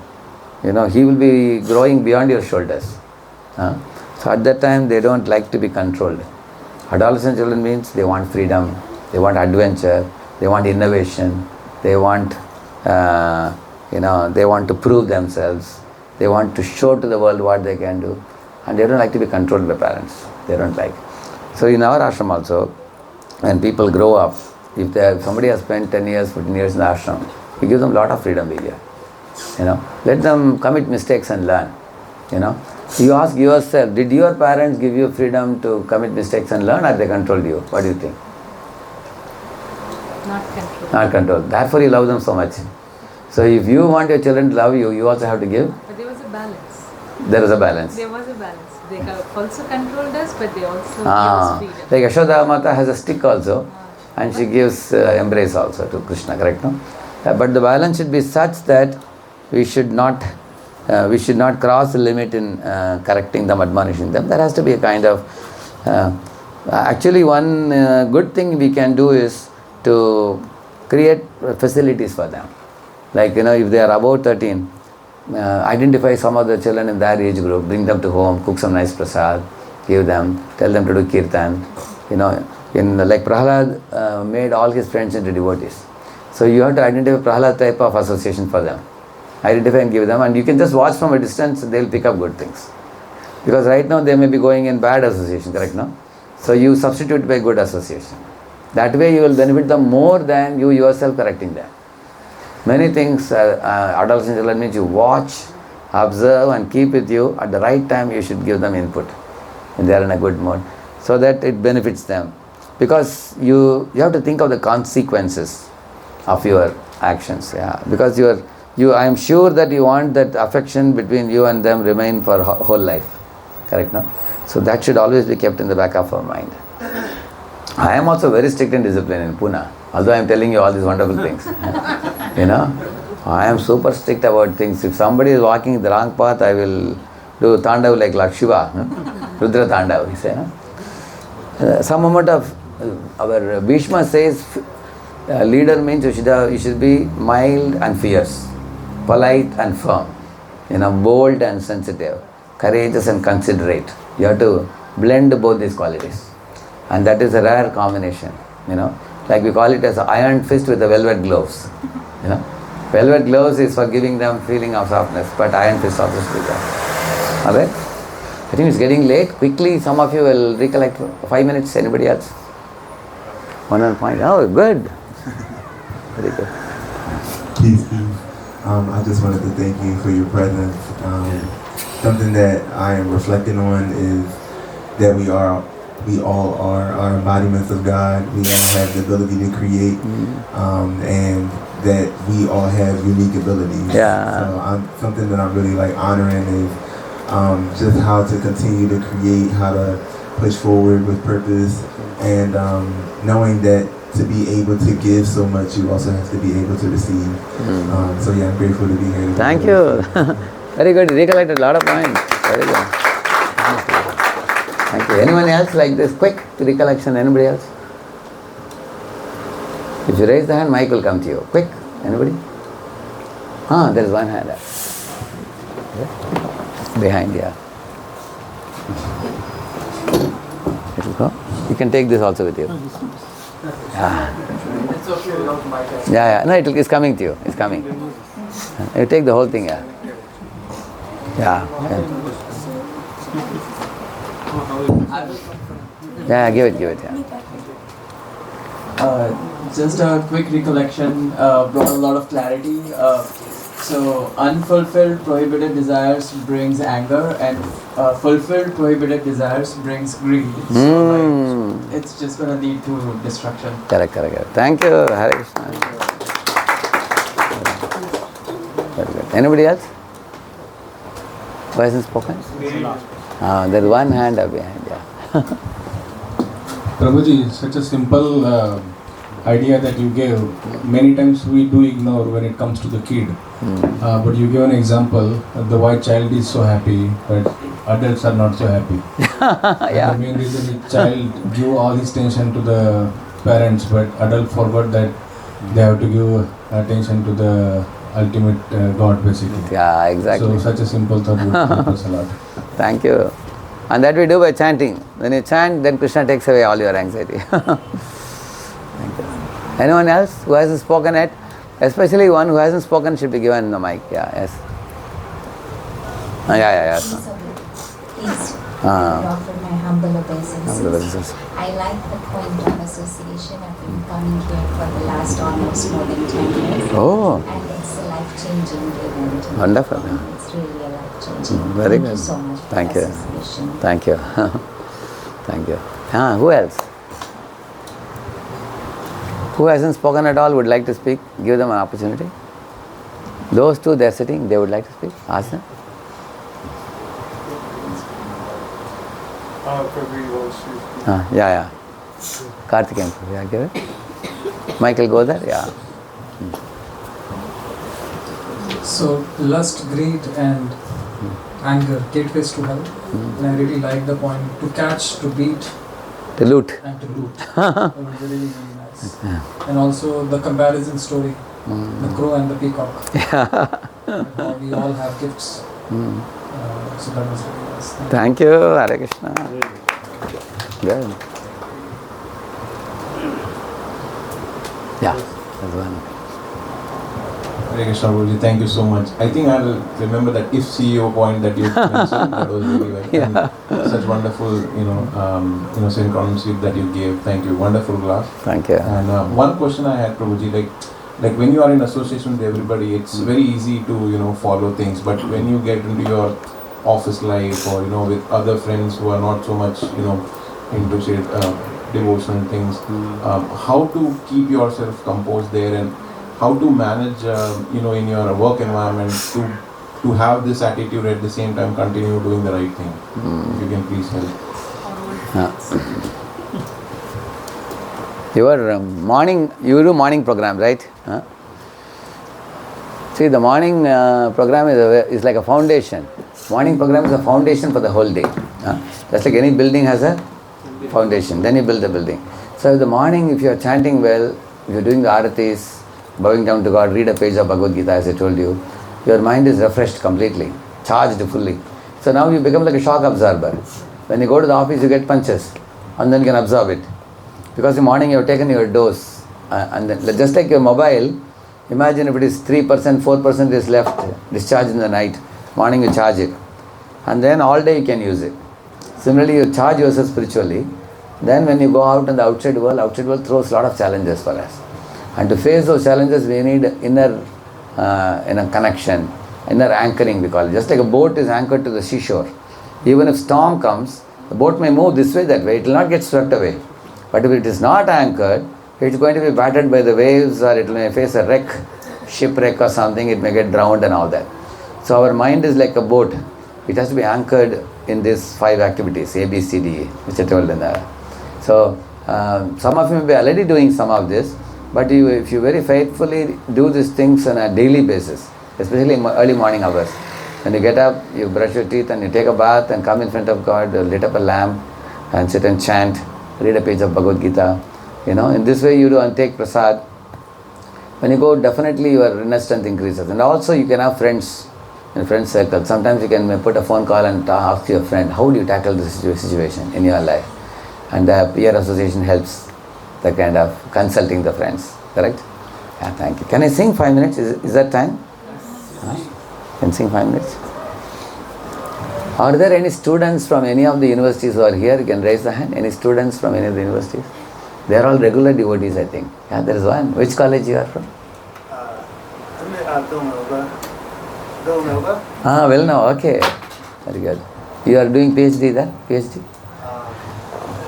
he will be growing beyond your shoulders. So at that time, they don't like to be controlled. Adolescent children means they want freedom, they want adventure, they want innovation, they want, they want to prove themselves, they want to show to the world what they can do, and they don't like to be controlled by parents. They don't like. So in our ashram also, when people grow up, if somebody has spent 10 years, 15 years in the ashram, we give them a lot of freedom here. Let them commit mistakes and learn. You ask yourself, did your parents give you freedom to commit mistakes and learn, or they controlled you? What do you think? Not controlled. Not controlled. Therefore you love them so much. So if you want your children to love you, you also have to give. But there was a balance. There is a balance. There was a balance. They also controlled us, but they also gave us freedom. Like Yashoda Mata has a stick also, and she gives embrace also to Krishna, correct? No? But the balance should be such that we should not cross the limit in correcting them, admonishing them. There has to be a kind of actually one good thing we can do is to create facilities for them. Like, if they are above 13, identify some of the children in their age group, bring them to home, cook some nice prasad, give them, tell them to do kirtan. Like Prahlad made all his friends into devotees. So you have to identify Prahlad type of association for them. Identify and give them, and you can just watch from a distance, they'll pick up good things. Because right now they may be going in bad association, correct now? So you substitute by good association. That way you will benefit them more than you yourself correcting them. Many things, adolescent children means you watch, observe and keep with you. At the right time you should give them input when they are in a good mood, so that it benefits them. Because you have to think of the consequences of your actions. Because I am sure that you want that affection between you and them remain for whole life. Correct, no? So that should always be kept in the back of our mind. I am also very strict in discipline in Pune, although I am telling you all these wonderful things. I am super strict about things. If somebody is walking the wrong path, I will do Tandav like Lakshiva, Rudra Tandav, he said. Some amount of our Bhishma says leader means you should be mild and fierce, polite and firm, bold and sensitive, courageous and considerate. You have to blend both these qualities, and that is a rare combination. Like we call it as an iron fist with the velvet gloves. Velvet gloves is for giving them feeling of softness, but iron fist also is that. Alright? I think it's getting late. Quickly, some of you will recollect 5 minutes. Anybody else? 1 point. Oh, good. Very good. Peace, peace. I just wanted to thank you for your presence. Something that I am reflecting on is that we all are embodiments of God. We all have the ability to create, and that we all have unique abilities. So something that I'm really honoring is just how to continue to create, how to push forward with purpose, and knowing that to be able to give so much, you also have to be able to receive. So I'm grateful to be here. Thank you. Very good. You recollected a lot of points. Very good. Thank you. Anyone else like this? Quick recollection. Anybody else? If you raise the hand, mic will come to you. Quick. Anybody? There is one hand. Behind, It will go. You can take this also with you. It's okay without mic. No, it's coming to you. It's coming. You take the whole thing, give it, Just a quick recollection brought a lot of clarity. So unfulfilled prohibited desires brings anger, and fulfilled prohibited desires brings greed. So it's just going to lead to destruction. Correct. Thank you, Hare Krishna. Very good. Anybody else? Who hasn't spoken? There is one hand up behind. Prabhuji, such a simple idea that you gave. Many times we do ignore when it comes to the kid. But you give an example, the white child is so happy, but adults are not so happy. The main reason the child give all his attention to the parents, but adult forgot that they have to give attention to the ultimate God, basically. Exactly. So such a simple thought would help us a lot. Thank you. And that we do by chanting. When you chant, then Krishna takes away all your anxiety. Thank you. Anyone else who hasn't spoken yet? Especially one who hasn't spoken should be given the mic. Yes. Please offer my humble obeisances. I like the point of association. I've been coming here for the last almost more than 10 years. And it's a life-changing event. Wonderful. It's really a life-changing. Very Thank good. you so much for Thank the you. association. Thank you. Thank you. Who else? Who hasn't spoken at all would like to speak? Give them an opportunity. Those two, they're sitting, they would like to speak. Ask them. Karthikeyan, give it. Michael, go there. So lust, greed, and anger, gateways to hell. And I really like the point to catch, to beat, to loot. And to loot. That was really, really nice. And also the comparison story, the crow and the peacock. How we all have gifts. So that was really nice. Thank you, Hare Krishna. Good. Yeah, that's one. Hare Krishna Guruji, thank you so much. I think I'll remember that if CEO point that you mentioned. That was really well. Yeah. And such wonderful, synchronicity that you gave. Thank you. Wonderful class. Thank you. And one question I had, Prabhuji, like when you are in association with everybody, it's very easy to follow things. But when you get into your office life or with other friends who are not so much into say devotional things, how to keep yourself composed there and how to manage in your work environment to have this attitude at the same time continue doing the right thing. If you can please help. You do morning program, right? See, the morning program is like a foundation. Morning program is a foundation for the whole day. Just like any building has a foundation, then you build the building. So in the morning, if you are chanting well, if you are doing the aratis, bowing down to God, read a page of Bhagavad Gita as I told you, your mind is refreshed completely, charged fully. So now you become like a shock absorber. When you go to the office, you get punches and then you can absorb it. Because in the morning you have taken your dose. And then, just like your mobile, imagine if it is 3%, 4% is left, discharged in the night. Morning you charge it. And then all day you can use it. Similarly, you charge yourself spiritually. Then when you go out in the outside world throws a lot of challenges for us. And to face those challenges, we need inner connection, inner anchoring we call it. Just like a boat is anchored to the seashore. Even if storm comes, the boat may move this way, that way. It will not get swept away. But if it is not anchored, it is going to be battered by the waves or it may face a wreck, shipwreck or something. It may get drowned and all that. So our mind is like a boat. It has to be anchored in these 5 activities, A, B, C, D, which I told in there. So some of you may be already doing some of this. But if you very faithfully do these things on a daily basis, especially in early morning hours, when you get up, you brush your teeth and you take a bath and come in front of God, lit up a lamp and sit and chant, read a page of Bhagavad Gita. In this way you do and take prasad. When you go, definitely your inner strength increases. And also you can have friends in friend circle. Sometimes you can put a phone call and ask your friend, how do you tackle this situation in your life? And the peer association helps. The kind of consulting the friends, correct? Yeah, thank you. Can I sing 5 minutes? Is that time? Can I sing 5 minutes? Are there any students from any of the universities who are here? You can raise the hand. Any students from any of the universities? They are all regular devotees, I think. Yeah, there is one. Which college you are from? Well now, okay. Very good. You are doing PhD there? PhD?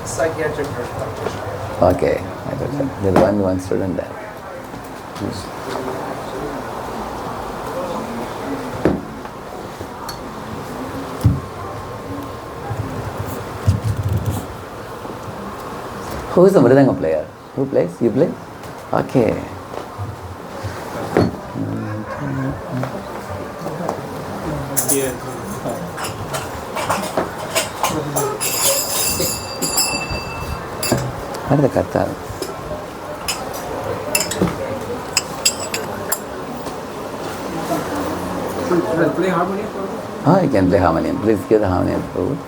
Psychiatric nurse practitioner. Okay, there's one student there. Who is the Mridanga player? Who plays? You play? Okay. What are the karta? Play harmonium? You can play harmonium. Please give the harmonium forward.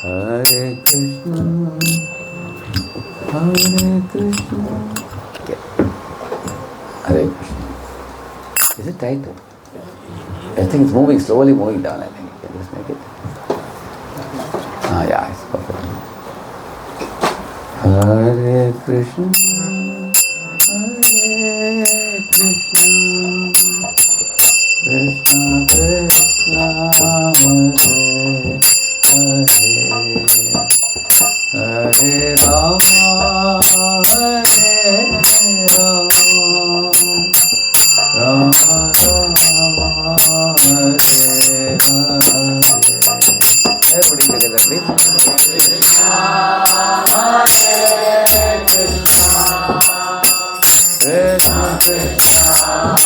Hare Krishna, Hare Krishna. Okay. Hare Krishna. Is it tight? I think it's moving, slowly moving down, I think. You can just make it. Yeah, it's perfect. Hare Krishna, Hare Krishna, Krishna Krishna, Hare Hare, Hare Rama, Hare Rama, Rama Hare Hare. Everybody together, please. Krishna Krishna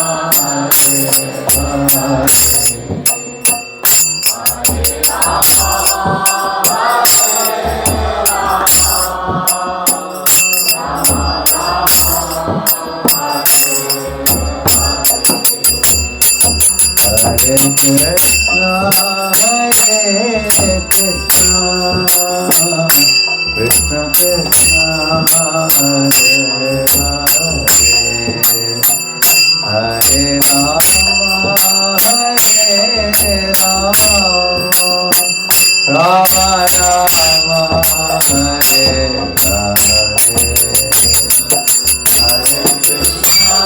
Hare Hare Krishna, Hare Krishna, Krishna Krishna, Hare Hare, Hare Rama, Hare Rama, Rama Rama, Hare Hare, Hare Krishna,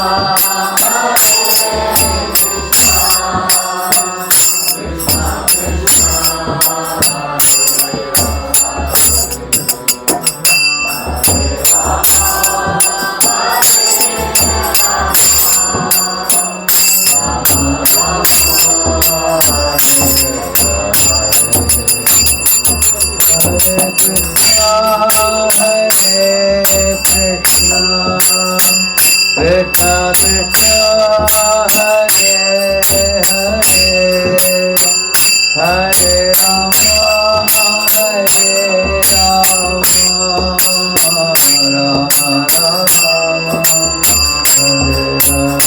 Krishna Krishna, Hare Hare, Hare Rama, Hare Rama, Rama Rama, Hare Hare.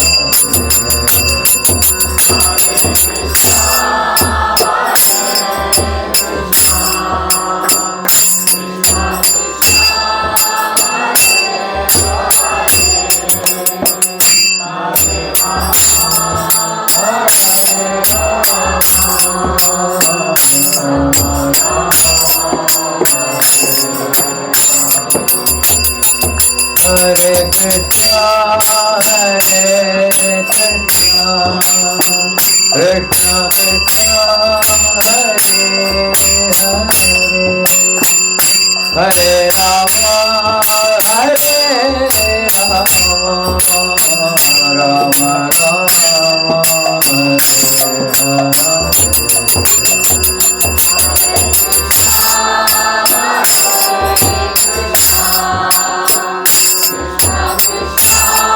Hare Krishna, Hare Krishna, Krishna Krishna, Hare Hare, Hare Rama, Hare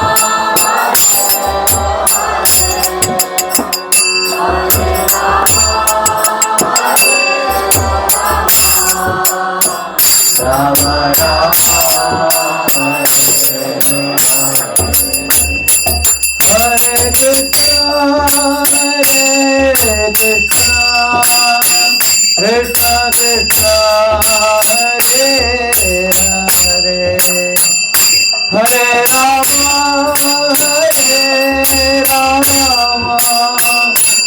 Rama, Rama Rama, Hare Krishna, Hare Krishna, Krishna Krishna, Hare Hare, Hare Rama, Hare Rama,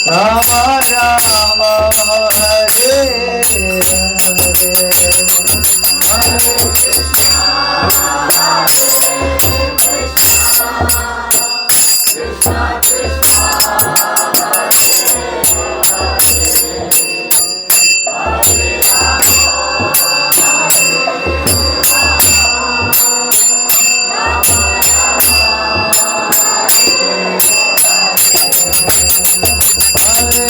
Rama Rama, Hare Hare, Hare Krishna, Krishna Krishna, Hare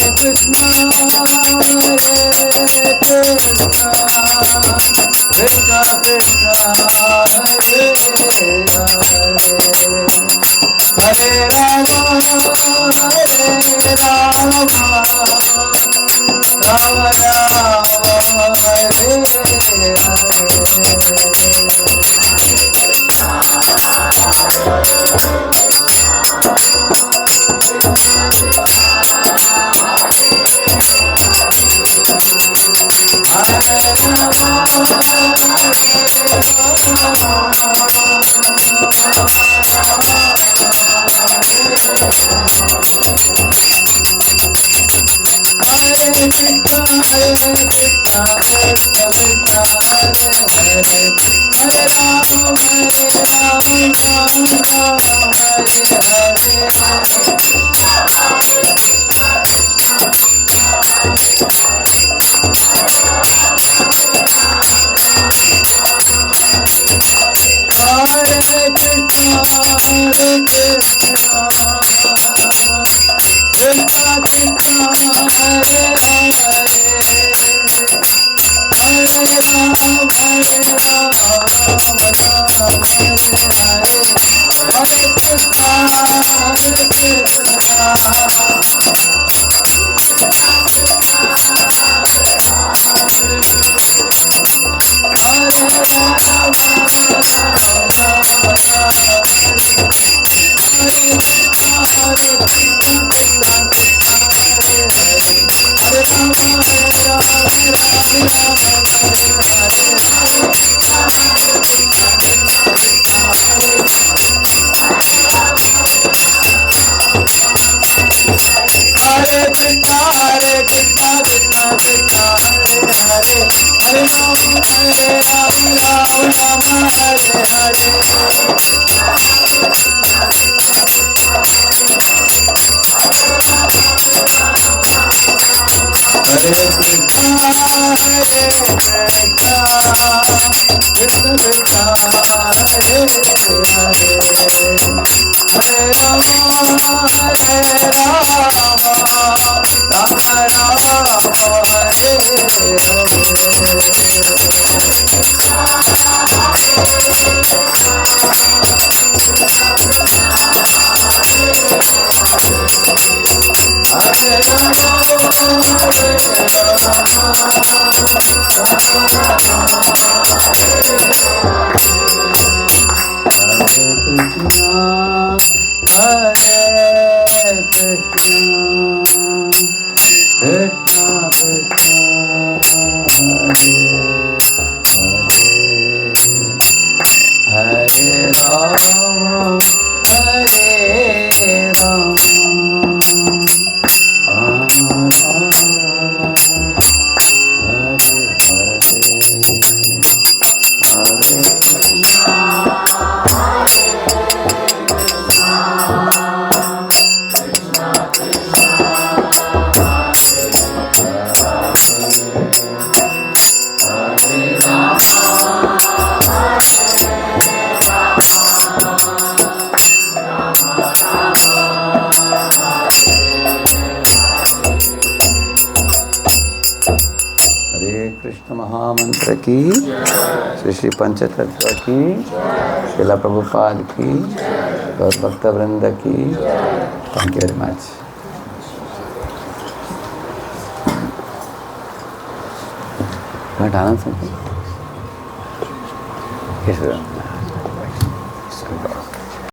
Krishna, Krishna Krishna, Hare Hare, Hare Rama, Hare Rama, Rama Rama, Hare महामंत्र की, श्री श्री पंचतत्व की, श्रीला प्रभुपाद की, गौर भक्त वृंद की। Thank you very much. Anand